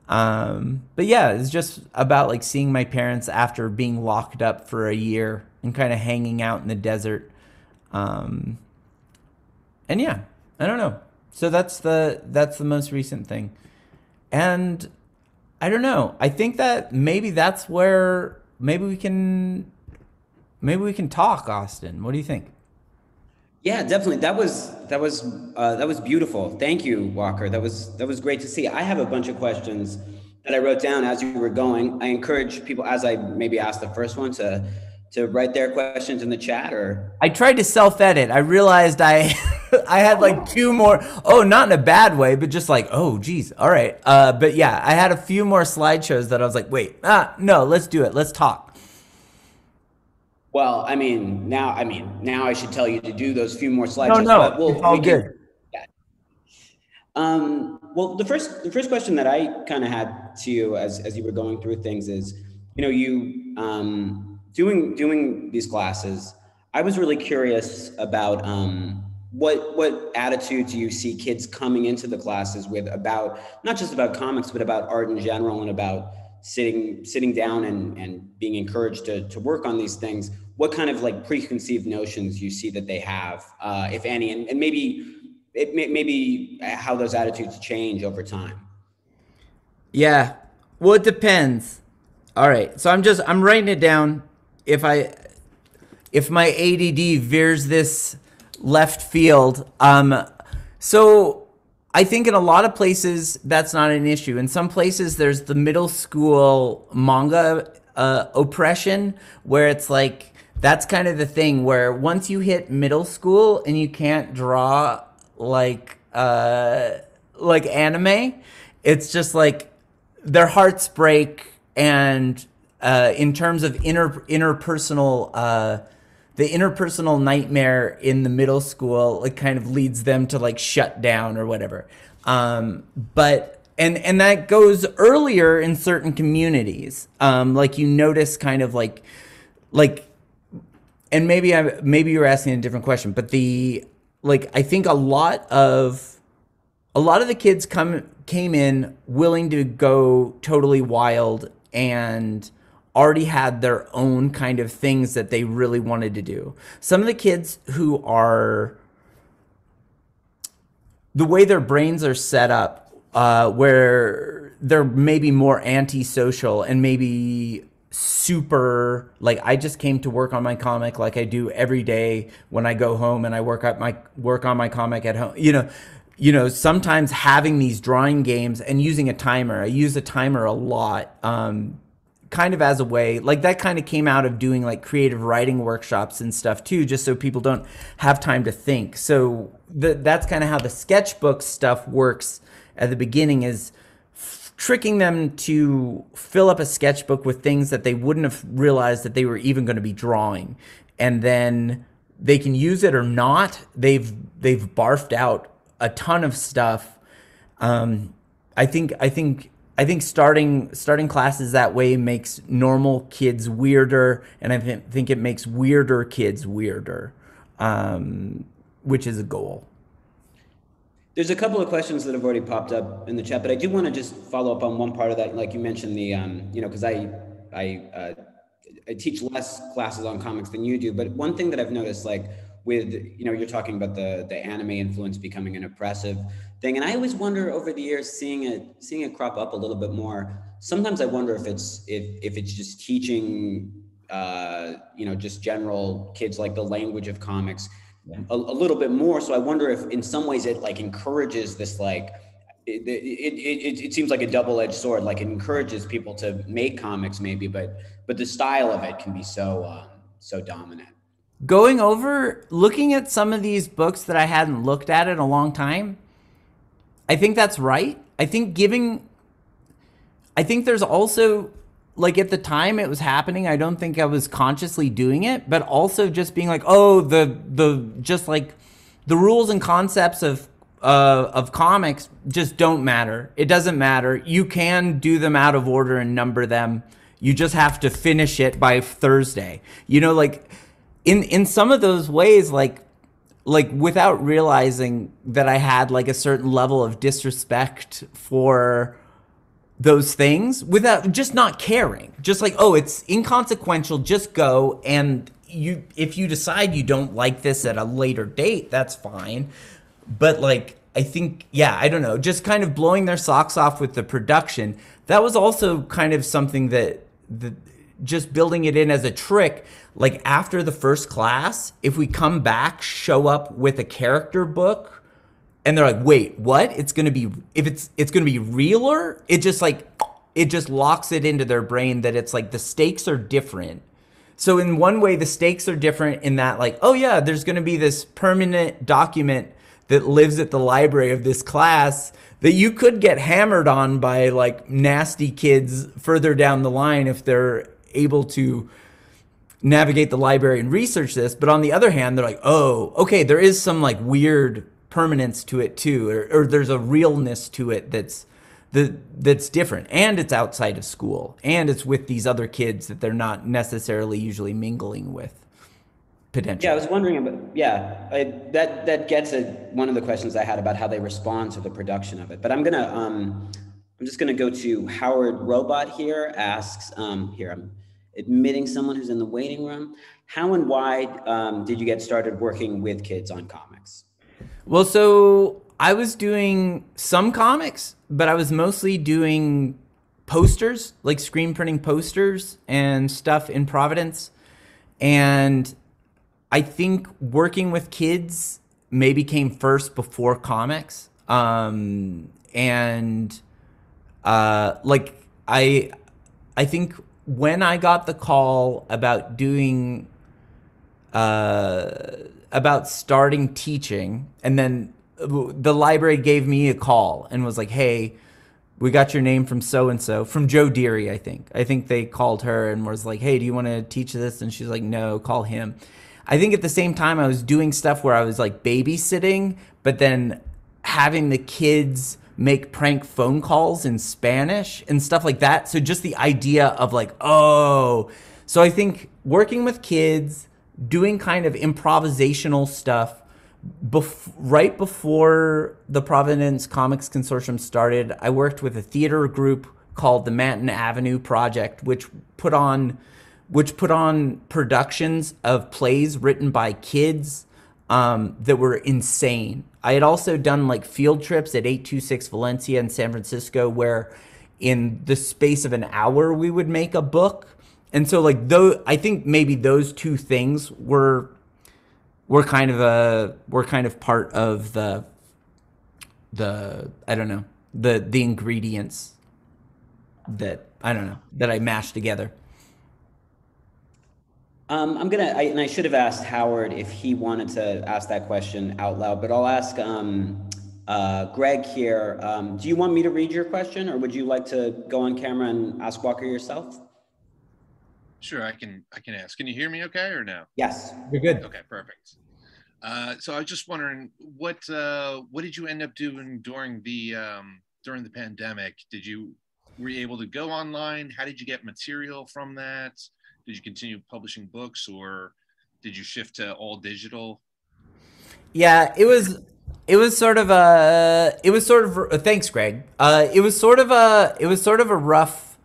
But yeah, it's just about like seeing my parents after being locked up for a year and kind of hanging out in the desert. And yeah, I don't know. So that's the most recent thing. And I don't know. I think that maybe that's where maybe we can talk, Austin. What do you think? Yeah, definitely. That was beautiful. Thank you, Walker. That was great to see. I have a bunch of questions that I wrote down as you were going. I encourage people, as I maybe asked the first one, to write their questions in the chat. Or I tried to self-edit. I realized I I had like two more. Oh, not in a bad way, but just like, oh, geez. All right. But yeah, I had a few more slideshows that I was like, wait, no, let's do it. Let's talk. Well, now I should tell you to do those few more slides. No, it's all good. Yeah. Well, the first question that I kind of had to you as you were going through things is, you doing these classes. I was really curious about what attitude do you see kids coming into the classes with about not just about comics, but about art in general, and about sitting down and being encouraged to work on these things. What kind of like preconceived notions you see that they have, if any, and maybe how those attitudes change over time? Yeah, well, it depends. All right, so I'm writing it down. If my ADD veers this left field, so I think in a lot of places that's not an issue. In some places there's the middle school manga oppression, where it's like that's kind of the thing where once you hit middle school and you can't draw like anime, it's just like their hearts break. And in terms of interpersonal, the interpersonal nightmare in the middle school, it kind of leads them to like shut down or whatever. But that goes earlier in certain communities. Like you notice kind of like, and maybe you're asking a different question, but I think a lot of the kids came in willing to go totally wild and already had their own kind of things that they really wanted to do. Some of the kids who are, the way their brains are set up, where they're maybe more antisocial and maybe super, like I just came to work on my comic like I do every day when I go home, and I work on my comic at home. Sometimes having these drawing games and using a timer. I use a timer a lot. Kind of as a way, like that kind of came out of doing like creative writing workshops and stuff too, just so people don't have time to think. So that's kind of how the sketchbook stuff works at the beginning, is tricking them to fill up a sketchbook with things that they wouldn't have realized that they were even going to be drawing. And then they can use it or not. They've barfed out a ton of stuff. I think starting classes that way makes normal kids weirder, and I think it makes weirder kids weirder, which is a goal. There's a couple of questions that have already popped up in the chat, but I do want to just follow up on one part of that. Like you mentioned because I teach less classes on comics than you do, but one thing that I've noticed, like with, you're talking about the anime influence becoming an oppressive thing. And I always wonder over the years, seeing it crop up a little bit more. Sometimes I wonder if it's just teaching, just general kids like the language of comics a little bit more. So I wonder if in some ways it like encourages this, like, it seems like a double-edged sword. Like it encourages people to make comics maybe, but the style of it can be so dominant. Going over, looking at some of these books that I hadn't looked at in a long time, I think that's right. I think there's also, like at the time it was happening, I don't think I was consciously doing it, but also just being like, oh, just like the rules and concepts of comics just don't matter. It doesn't matter. You can do them out of order and number them. You just have to finish it by Thursday. You know, like in some of those ways, like without realizing that I had like a certain level of disrespect for those things, without just not caring, just like, oh, it's inconsequential, just go. And if you decide you don't like this at a later date, that's fine. But like, I think, yeah, I don't know, just kind of blowing their socks off with the production. That was also kind of something that just building it in as a trick. Like after the first class, if we come back, show up with a character book, and they're like, wait, what? It's gonna be, if it's gonna be realer, it just locks it into their brain that it's like the stakes are different. So in one way, the stakes are different in that, like, oh yeah, there's gonna be this permanent document that lives at the library of this class that you could get hammered on by like nasty kids further down the line if they're able to navigate the library and research this. But on the other hand, they're like, oh, okay, there is some like weird permanence to it too, or there's a realness to it that's different, and it's outside of school, and it's with these other kids that they're not necessarily usually mingling with. Potentially. Yeah, I was wondering about, that gets at one of the questions I had about how they respond to the production of it. But I'm just gonna go to Howard Robot here, asks, here, I'm admitting someone who's in the waiting room. How and why did you get started working with kids on comics? Well, so I was doing some comics, but I was mostly doing posters, like screen printing posters and stuff in Providence. And I think working with kids maybe came first before comics. Like I think when I got the call about doing, about starting teaching, and then the library gave me a call and was like, hey, we got your name from so-and-so, from Joe Deary, I think. I think they called her and was like, hey, do you want to teach this? And she's like, no, call him. I think at the same time I was doing stuff where I was like babysitting, but then having the kids make prank phone calls in Spanish and stuff like that. So just the idea of like, oh, so I think working with kids, doing kind of improvisational stuff, right before the Providence Comics Consortium started, I worked with a theater group called the Manton Avenue Project, which put on productions of plays written by kids that were insane. I had also done like field trips at 826 Valencia in San Francisco, where in the space of an hour we would make a book. And so like I think maybe those two things were kind of part of the I don't know, the ingredients that I mashed together. I should have asked Howard if he wanted to ask that question out loud, but I'll ask Greg here. Do you want me to read your question, or would you like to go on camera and ask Walker yourself? Sure, I can ask. Can you hear me okay or no? Yes. You're good. Okay, perfect. So I was just wondering, what did you end up doing during the pandemic? Were you able to go online? How did you get material from that? Did you continue publishing books, or did you shift to all digital? Yeah, it was sort of thanks, Greg. It was sort of a rough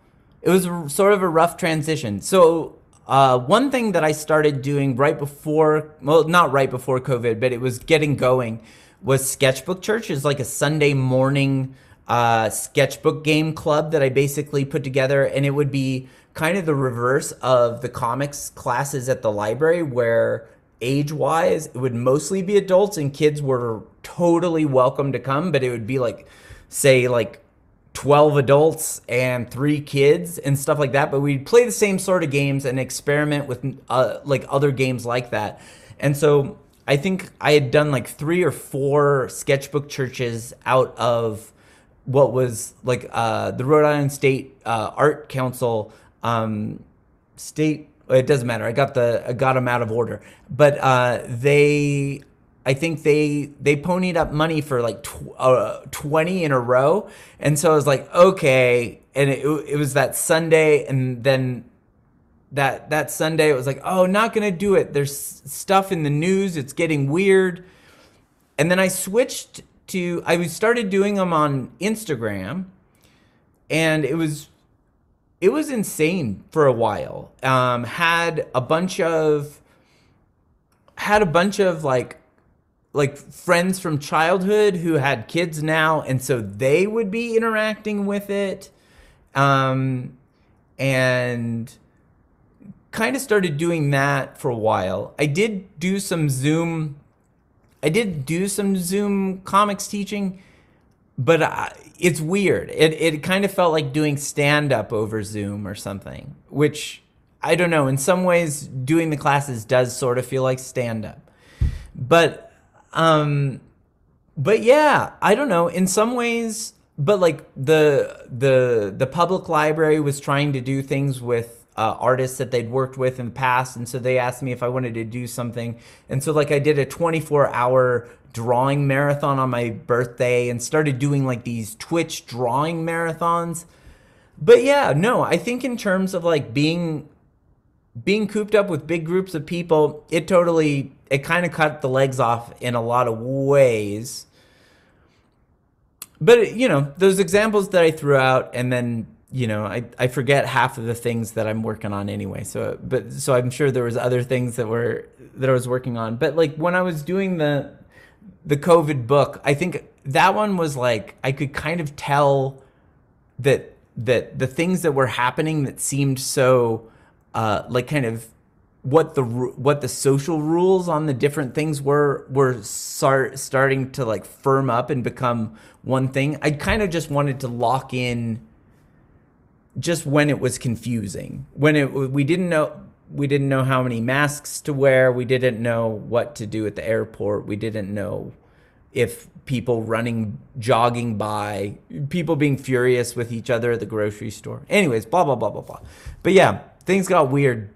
transition. So one thing that I started doing right before, well, not right before COVID, but it was getting going, was Sketchbook Church. Is like a Sunday morning sketchbook game club that I basically put together, and it would be kind of the reverse of the comics classes at the library, where age-wise it would mostly be adults and kids were totally welcome to come, but it would be like, say, like 12 adults and 3 kids and stuff like that. But we'd play the same sort of games and experiment with like other games like that. And so I think I had done like 3 or 4 sketchbook churches out of what was like the Rhode Island State Art Council state. It doesn't matter. I got them out of order, but they I think they ponied up money for like 20 in a row. And so I was like, okay. And it was that Sunday. And then that Sunday it was like, oh, not going to do it. There's stuff in the news. It's getting weird. And then I switched I started doing them on Instagram, and it was insane for a while. Had a bunch of like friends from childhood who had kids now, and so they would be interacting with it, and kind of started doing that for a while. I did do some Zoom comics teaching, but it's weird. It kind of felt like doing stand-up over Zoom or something, which I don't know. In some ways, doing the classes does sort of feel like stand-up. But yeah, I don't know. In some ways, but like the public library was trying to do things with artists that they'd worked with in the past, and so they asked me if I wanted to do something, and so like I did a 24-hour drawing marathon on my birthday and started doing like these Twitch drawing marathons. But yeah, no, I think in terms of like being cooped up with big groups of people, it kind of cut the legs off in a lot of ways. But you know, those examples that I threw out, and then you know, I forget half of the things that I'm working on anyway. So I'm sure there was other things that I was working on. But like when I was doing the COVID book, I think that one was like, I could kind of tell that the things that were happening that seemed so like kind of what the social rules on the different things were starting to like firm up and become one thing. I kind of just wanted to lock in just when it was confusing, when we didn't know how many masks to wear. We didn't know what to do at the airport. We didn't know if people jogging by, people being furious with each other at the grocery store. Anyways, blah, blah, blah, blah, blah. But yeah, things got weird.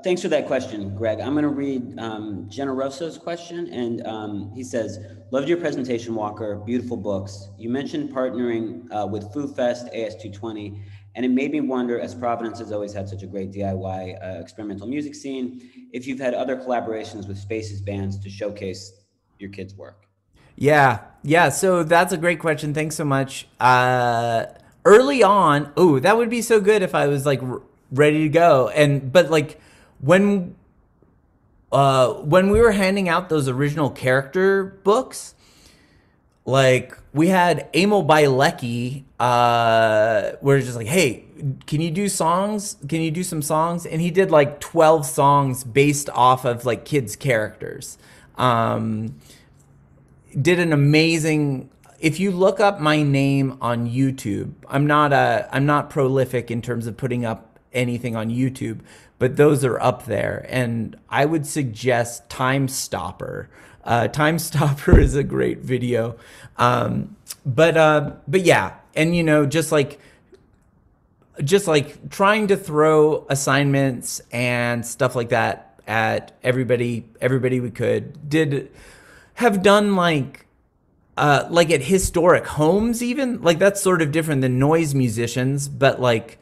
Thanks for that question, Greg. I'm going to read Generoso's question, and he says, loved your presentation, Walker. Beautiful books. You mentioned partnering with Foo Fest, AS220, and it made me wonder, as Providence has always had such a great DIY experimental music scene, if you've had other collaborations with Spaces bands to showcase your kids' work. Yeah. So that's a great question. Thanks so much. Early on, that would be so good if I was like ready to go. But like when we were handing out those original character books, like we had Emil Bielecki, we're just like, hey, can you do songs? Can you do some songs? And he did like 12 songs based off of like kids' characters. Did an amazing. If you look up my name on YouTube, I'm not prolific in terms of putting up anything on YouTube, but those are up there. And I would suggest Time Stopper. Time Stopper is a great video. But yeah, and you know, just like trying to throw assignments and stuff like that at everybody we could. Have done like at historic homes, even like that's sort of different than noise musicians, but like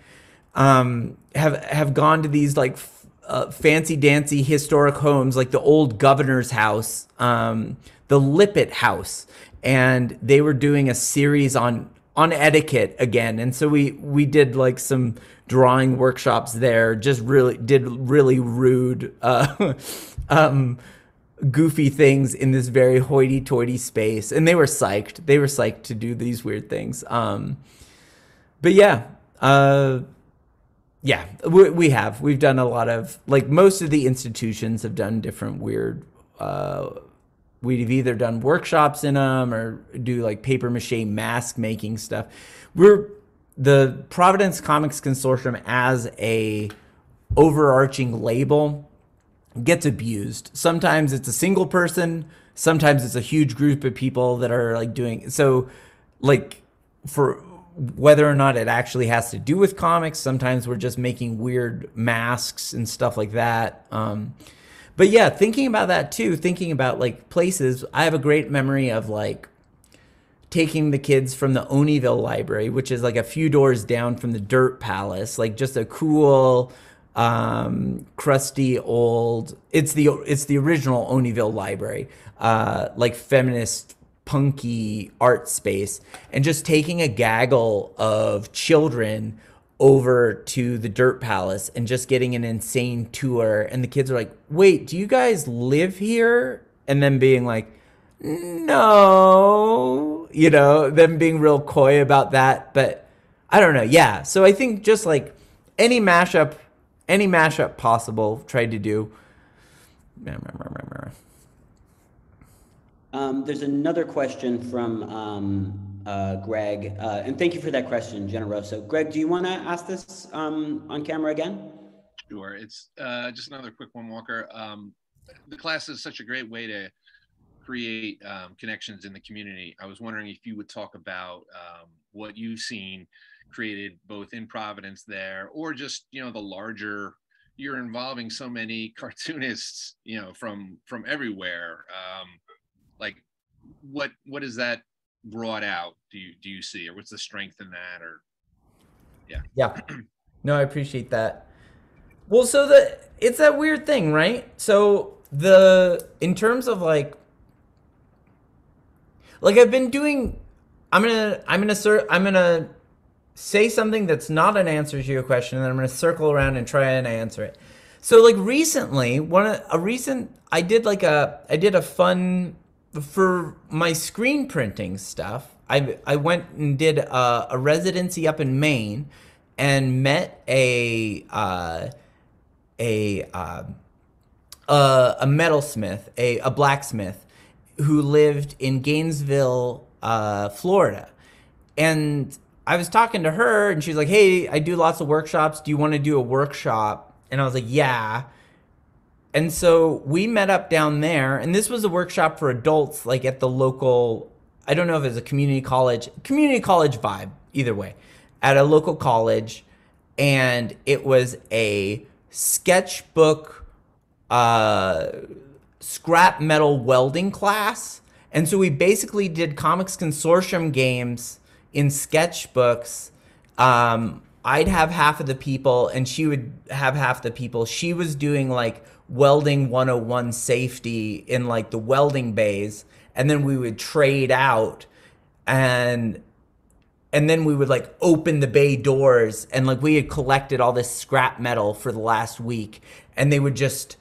have gone to these like fancy dancy historic homes, like the old governor's house, the Lippitt House, and they were doing a series on etiquette again, and so we did like some drawing workshops there, just really rude goofy things in this very hoity-toity space, and they were psyched to do these weird things. But yeah, we've done a lot of, like, most of the institutions have done different weird, we've either done workshops in them or do like paper mache mask making stuff. We're the Providence Comics Consortium as a overarching label gets abused. Sometimes it's a single person, sometimes it's a huge group of people that are like doing so, like, for whether or not it actually has to do with comics, sometimes we're just making weird masks and stuff like that. But yeah, thinking about that too, thinking about like places, I have a great memory of like taking the kids from the Oneyville Library, which is like a few doors down from the Dirt Palace, like just a cool, crusty old. It's the original Oneyville Library, like feminist punky art space, and just taking a gaggle of children over to the Dirt Palace and just getting an insane tour. And the kids are like, "Wait, do you guys live here?" And then being like, "No," them being real coy about that. But I don't know. Yeah. So I think just like any mashup possible, tried to do. There's another question from Greg, and thank you for that question, Generoso. Greg, do you want to ask this on camera again? Sure. It's just another quick one, Walker. The class is such a great way to create connections in the community. I was wondering if you would talk about what you've seen created both in Providence there, or just the larger. You're involving so many cartoonists, from everywhere. Like, what is that brought out? Do you see, or what's the strength in that? Or yeah. No, I appreciate that. Well, so it's that weird thing, right? So in terms of like I've been doing, I'm gonna say something that's not an answer to your question, and then I'm gonna circle around and try and answer it. So like recently, I did a fun for my screen printing stuff. I went and did a residency up in Maine, and met a metalsmith, a blacksmith, who lived in Gainesville, Florida. And I was talking to her, and she's like, "Hey, I do lots of workshops. Do you want to do a workshop?" And I was like, "Yeah." And so we met up down there, and this was a workshop for adults, like at the local, I don't know if it was a community college vibe, either way, at a local college. And it was a sketchbook, scrap metal welding class. And so we basically did Comics Consortium games in sketchbooks. I'd have half of the people, and she would have half the people. She was doing like welding 101 safety in like the welding bays, and then we would trade out, and then we would like open the bay doors, and like we had collected all this scrap metal for the last week, and they would just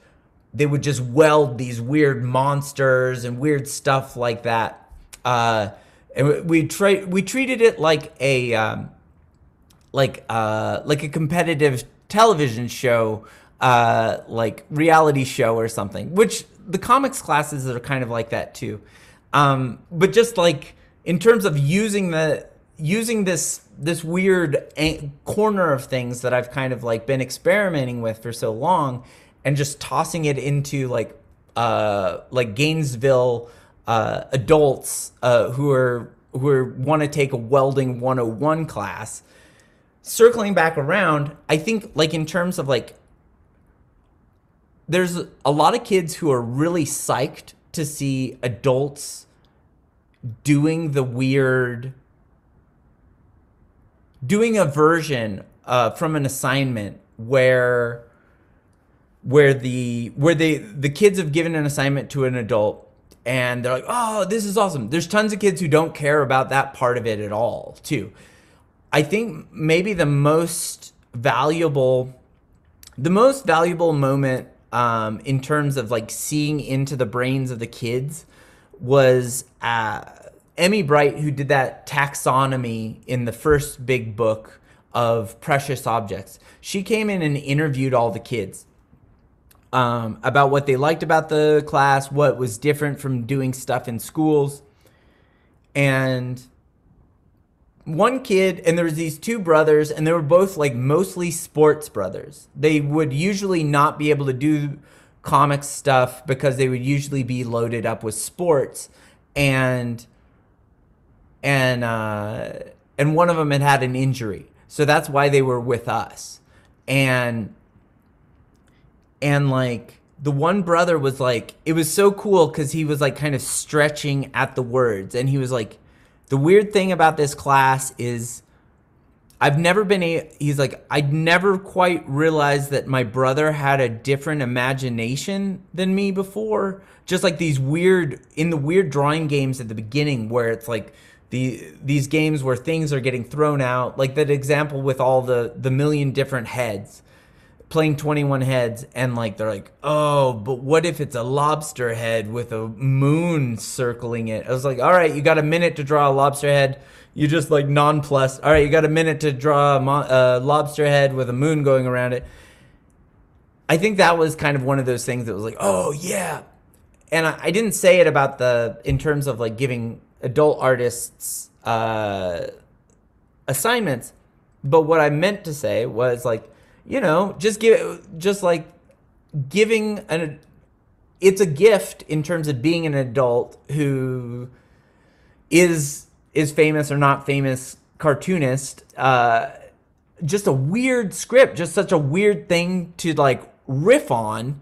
weld these weird monsters and weird stuff like that. And we treated it like a competitive television show, like reality show or something, which the comics classes are kind of like that too. But just like in terms of using this weird corner of things that I've kind of like been experimenting with for so long, and just tossing it into like Gainesville adults who want to take a welding 101 class. Circling back around, I think like in terms of like, there's a lot of kids who are really psyched to see adults doing a version from an assignment where the kids have given an assignment to an adult, and they're like, "Oh, this is awesome." There's tons of kids who don't care about that part of it at all too. I think maybe the most valuable moment in terms of like seeing into the brains of the kids was Emmy Bright, who did that taxonomy in the first big book of Precious Objects. She came in and interviewed all the kids about what they liked about the class, what was different from doing stuff in schools. And one kid, and there was these two brothers, and they were both like mostly sports brothers. They would usually not be able to do comics stuff because they would usually be loaded up with sports, and one of them had an injury, so that's why they were with us. And like the one brother was like, it was so cool because he was like kind of stretching at the words, and he was like, the weird thing about this class is he's like, I'd never quite realized that my brother had a different imagination than me before. Just like these weird drawing games at the beginning where it's like these games where things are getting thrown out, like that example with all the million different heads, playing 21 heads, and like they're like, oh, but what if it's a lobster head with a moon circling it? I was like, all right, you got a minute to draw a lobster head. You just like nonplussed. All right, you got a minute to draw a lobster head with a moon going around it. I think that was kind of one of those things that was like, oh yeah. And I didn't say it about in terms of like giving adult artists assignments, but what I meant to say was like, you know, it's a gift in terms of being an adult who is famous or not famous cartoonist. Just a weird script, just such a weird thing to like riff on,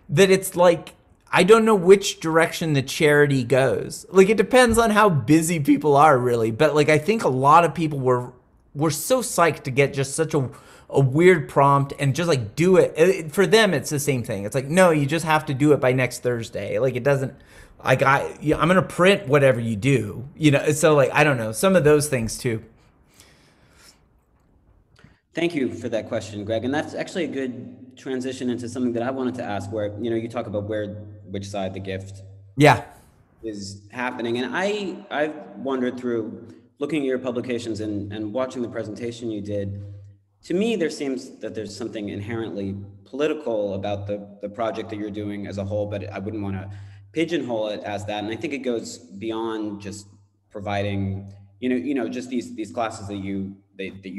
that it's like, I don't know which direction the charity goes. Like, it depends on how busy people are, really. But like, I think a lot of people were so psyched to get just such a weird prompt and just like do it. For them, it's the same thing. It's like, no, you just have to do it by next Thursday. Like, it doesn't, I'm going to print whatever you do, you know? So like, I don't know, some of those things too. Thank you for that question, Greg. And that's actually a good transition into something that I wanted to ask, where, you know, you talk about which side the gift is happening. And I've wandered through looking at your publications and watching the presentation you did. To me, there seems that there's something inherently political about the project that you're doing as a whole, but I wouldn't want to pigeonhole it as that. And I think it goes beyond just providing, just these classes that you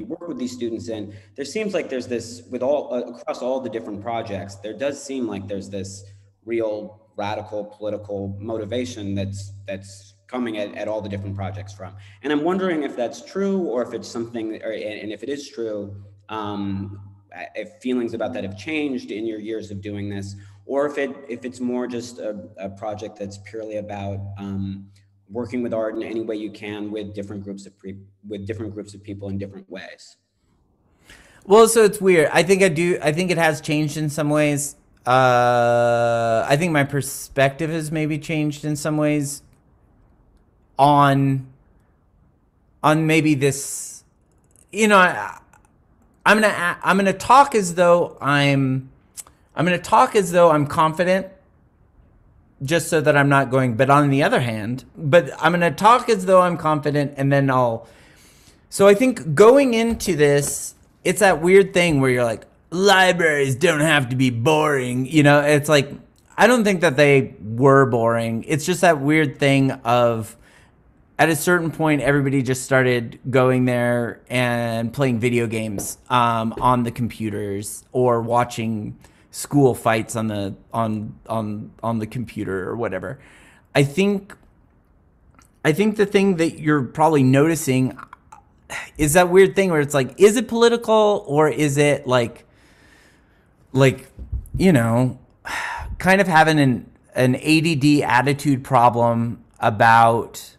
work with these students in. There seems like there's this, across all the different projects, there does seem like there's this real radical political motivation that's coming at all the different projects from. And I'm wondering if that's true, or if it's something, and if it is true, if feelings about that have changed in your years of doing this, or if it's more just a project that's purely about working with art in any way you can with different groups of people in different ways. Well, so it's weird. I think it has changed in some ways. I think my perspective has maybe changed in some ways on maybe this, I'm gonna talk as though I'm confident, just so that I'm not going, but on the other hand, but I'm going to talk as though I'm confident, and then so I think going into this, it's that weird thing where you're like, libraries don't have to be boring. It's like, I don't think that they were boring. It's just that weird thing of, at a certain point, everybody just started going there and playing video games on the computers, or watching school fights on the computer or whatever. I think the thing that you're probably noticing is that weird thing where it's like, is it political, or is it like kind of having an ADD attitude problem about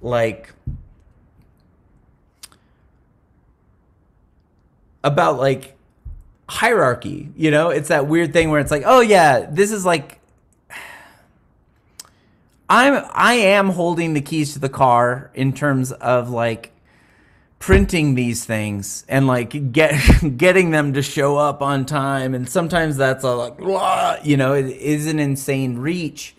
like hierarchy, it's that weird thing where it's like, oh yeah, this is like, I am holding the keys to the car in terms of like printing these things and like getting them to show up on time, and sometimes that's like, it is an insane reach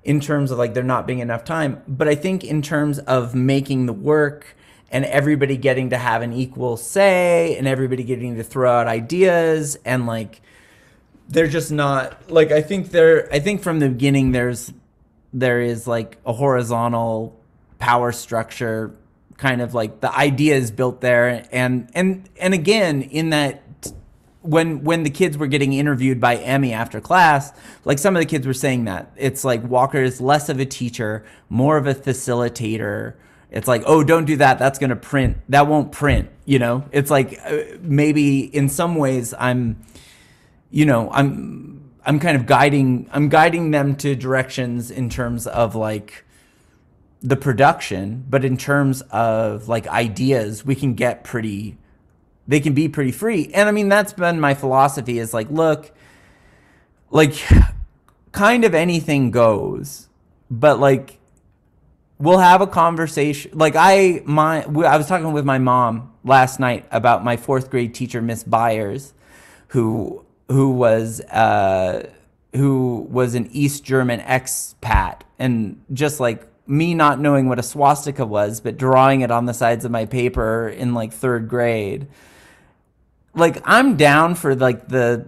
in terms of like there not being enough time. But I think in terms of making the work and everybody getting to have an equal say, and everybody getting to throw out ideas, and like, they're just not like, I think from the beginning there is like a horizontal power structure, kind of like the idea is built there. And again, in that, when the kids were getting interviewed by Emmy after class, like some of the kids were saying that it's like Walker is less of a teacher, more of a facilitator. It's like, oh, don't do that. That's going to print. That won't print, It's like, maybe in some ways I'm I'm kind of guiding them to directions in terms of like the production, but in terms of like ideas, they can be pretty free. And I mean, that's been my philosophy, is like, look, like kind of anything goes, but like we'll have a conversation. Like I was talking with my mom last night about my 4th grade teacher, Miss Byers, who was an East German expat, and just like me not knowing what a swastika was, but drawing it on the sides of my paper in like 3rd grade. Like I'm down for like the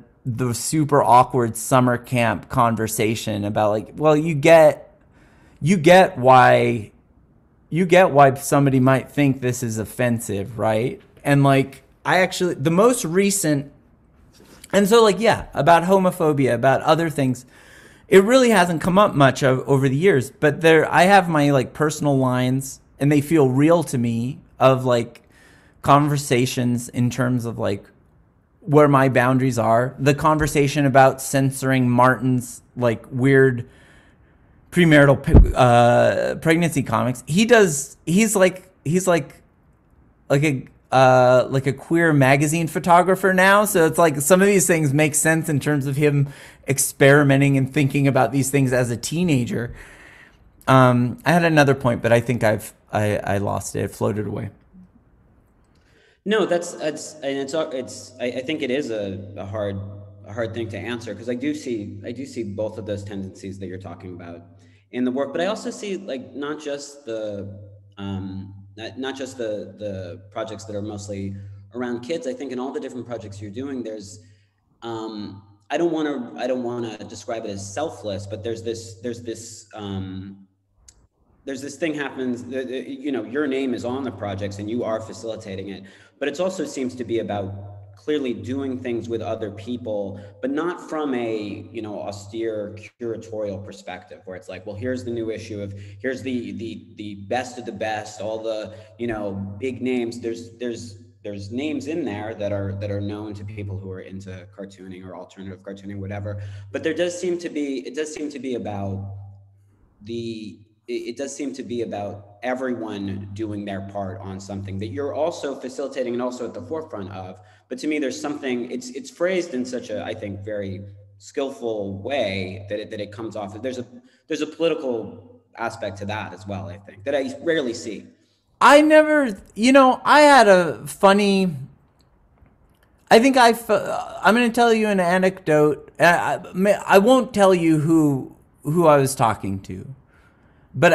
super awkward summer camp conversation about like, well, you get why somebody might think this is offensive, right? And like the most recent, and so like, yeah, about homophobia, about other things, it really hasn't come up much over the years, but I have my like personal lines, and they feel real to me, of like conversations in terms of like where my boundaries are. The conversation about censoring Martin's like weird premarital pregnancy comics. He's like a queer magazine photographer now. So it's like some of these things make sense in terms of him experimenting and thinking about these things as a teenager. I had another point, but I think I lost it. It floated away. No, I think it is a hard thing to answer, because I do see both of those tendencies that you're talking about in the work, but I also see like not just the projects that are mostly around kids. I think in all the different projects you're doing, there's I don't want to describe it as selfless, but there's this thing happens, you know, your name is on the projects and you are facilitating it, but it also seems to be about clearly doing things with other people, but not from a, you know, austere curatorial perspective where it's like, well, here's the new issue here's the best of the best, all the, you know, big names. There's names in there that are known to people who are into cartooning or alternative cartooning, whatever. But it does seem to be about everyone doing their part on something that you're also facilitating and also at the forefront of. But to me, there's something, it's phrased in such a, I think, very skillful way that it comes off. There's a political aspect to that as well, I think, that I rarely see. I never, you know, I had a funny, I'm going to tell you an anecdote. I won't tell you who I was talking to, but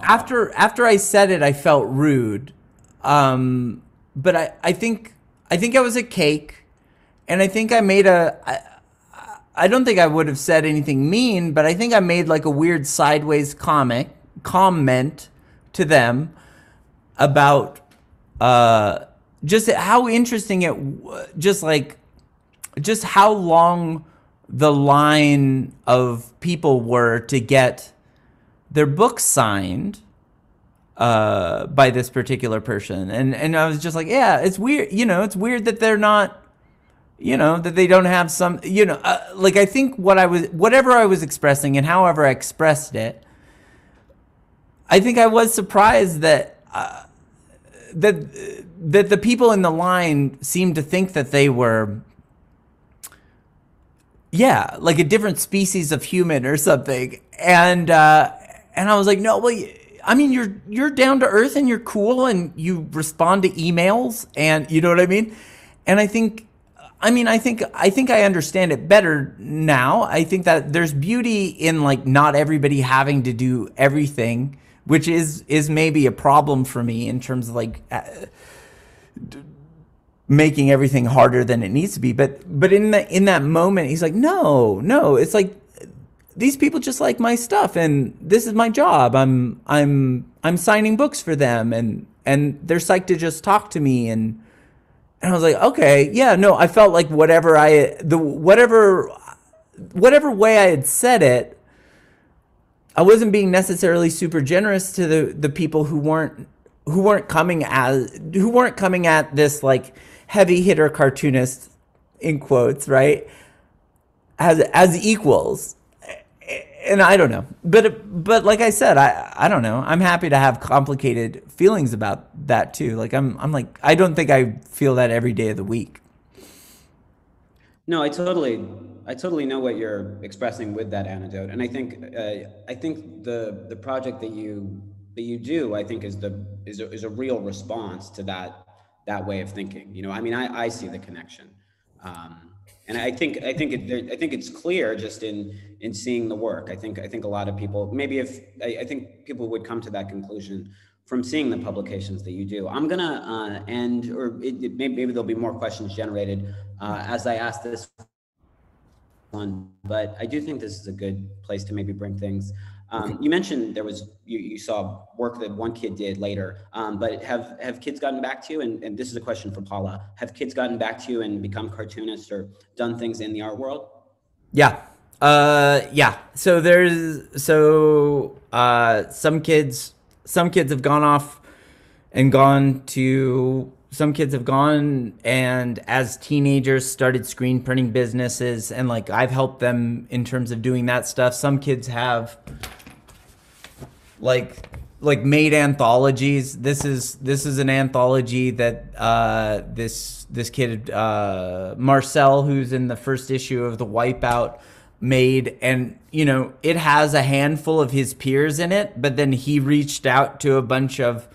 after I said it, I felt rude. But I think I was a cake, and I think I made I don't think I would have said anything mean, but I think I made like a weird sideways comment to them about just how interesting just how long the line of people were to get their books signed by this particular person. And I was just like, yeah, it's weird. You know, it's weird that they're not, you know, that they don't have some, you know, like I think whatever I was expressing and however I expressed it, I think I was surprised that that the people in the line seemed to think that they were, yeah, like a different species of human or something. And I was like, no, well, I mean, you're down to earth and you're cool and you respond to emails and you know what I mean? And I think I understand it better now. I think that there's beauty in like not everybody having to do everything, which is maybe a problem for me in terms of like making everything harder than it needs to be. But in that moment, he's like, no, it's like these people just like my stuff, and this is my job. I'm signing books for them, and they're psyched to just talk to me, and I was like, okay, yeah, no, I felt like whatever way I had said it, I wasn't being necessarily super generous to the people who weren't coming at this like heavy hitter cartoonist in quotes, right? as equals. And I don't know, but like I said, I don't know. I'm happy to have complicated feelings about that too. Like I'm like, I don't think I feel that every day of the week. No, I totally know what you're expressing with that anecdote, and I think the project that you do, I think is a real response to that way of thinking. You know, I mean, I see the connection, and I think it's clear just in seeing the work. I think a lot of people, maybe if I think people would come to that conclusion from seeing the publications that you do. I'm gonna end, or maybe there'll be more questions generated as I ask this one, but I do think this is a good place to maybe bring things. You mentioned you saw work that one kid did later, but have kids gotten back to you? And this is a question for Paula. Have kids gotten back to you and become cartoonists or done things in the art world? Yeah. Yeah. So some kids have gone off and some kids have gone and as teenagers started screen printing businesses, and like I've helped them in terms of doing that stuff. Some kids have like made anthologies. This is an anthology that this kid Marcel, who's in the first issue of the Wipeout, made, and you know, it has a handful of his peers in it, but then he reached out to a bunch of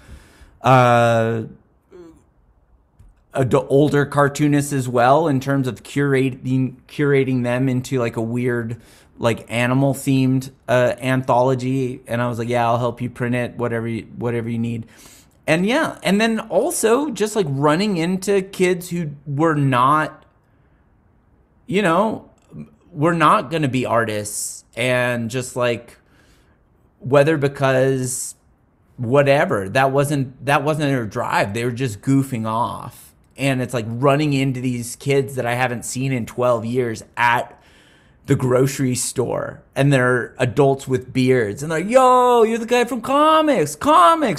older cartoonists as well, in terms of curating them into like a weird, like animal themed anthology. And I was like, yeah, I'll help you print it, whatever you need. And yeah, and then also just like running into kids who were not, you know, we're not going to be artists, and just like, whether because whatever, that wasn't their drive, they were just goofing off. And it's like running into these kids that I haven't seen in 12 years at the grocery store, and they're adults with beards, and they're like, yo, you're the guy from comics,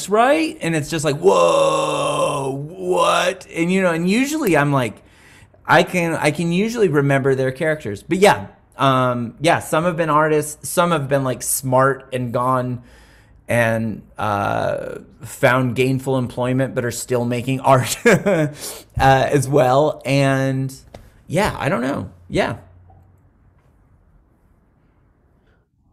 right? And it's just like, whoa, what? And you know, and usually I'm like, I can usually remember their characters. But yeah, some have been artists, some have been like smart and gone and found gainful employment, but are still making art as well. And yeah, I don't know. Yeah.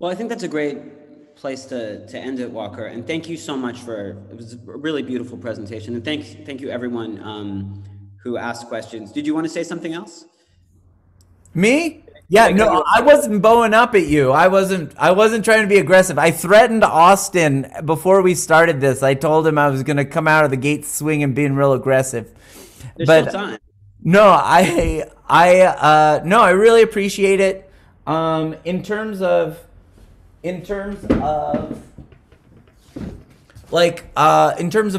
Well, I think that's a great place to end it, Walker. And thank you so much it was a really beautiful presentation. And thank you everyone who asked questions. Did you want to say something else? Me? Yeah, no, I wasn't bowing up at you. I wasn't trying to be aggressive. I threatened Austin before we started this. I told him I was going to come out of the gate swinging, being real aggressive. There's still time. No, I really appreciate it. In terms of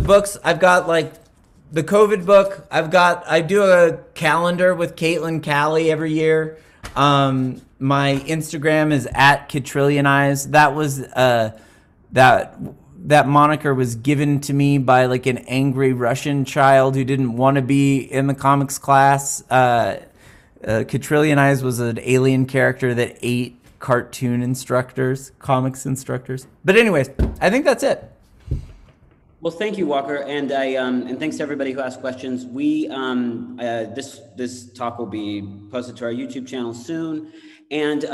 books, I've got like the COVID book. I do a calendar with Caitlin Callie every year. My Instagram is @Quadrillionize. That was that moniker was given to me by like an angry Russian child who didn't want to be in the comics class. Quadrillionize was an alien character that ate comics instructors. But anyways, I think that's it. Well, thank you, Walker, and and thanks to everybody who asked questions. We this talk will be posted to our YouTube channel soon, and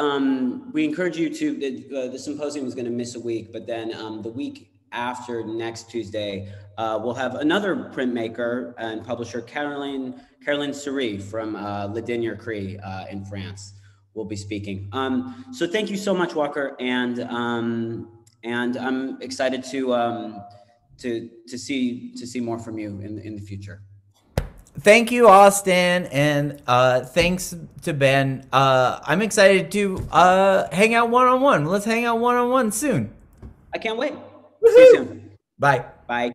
we encourage you to. The symposium is going to miss a week, but then the week after next Tuesday, we'll have another printmaker and publisher, Caroline Souris from Le Dernier Cri in France, will be speaking. So thank you so much, Walker, and I'm excited to see more from you in the future. Thank you, Austin, and thanks to Ben. I'm excited to hang out one-on-one. Let's hang out one-on-one soon. I can't wait. Woo-hoo! See you soon. Bye. Bye.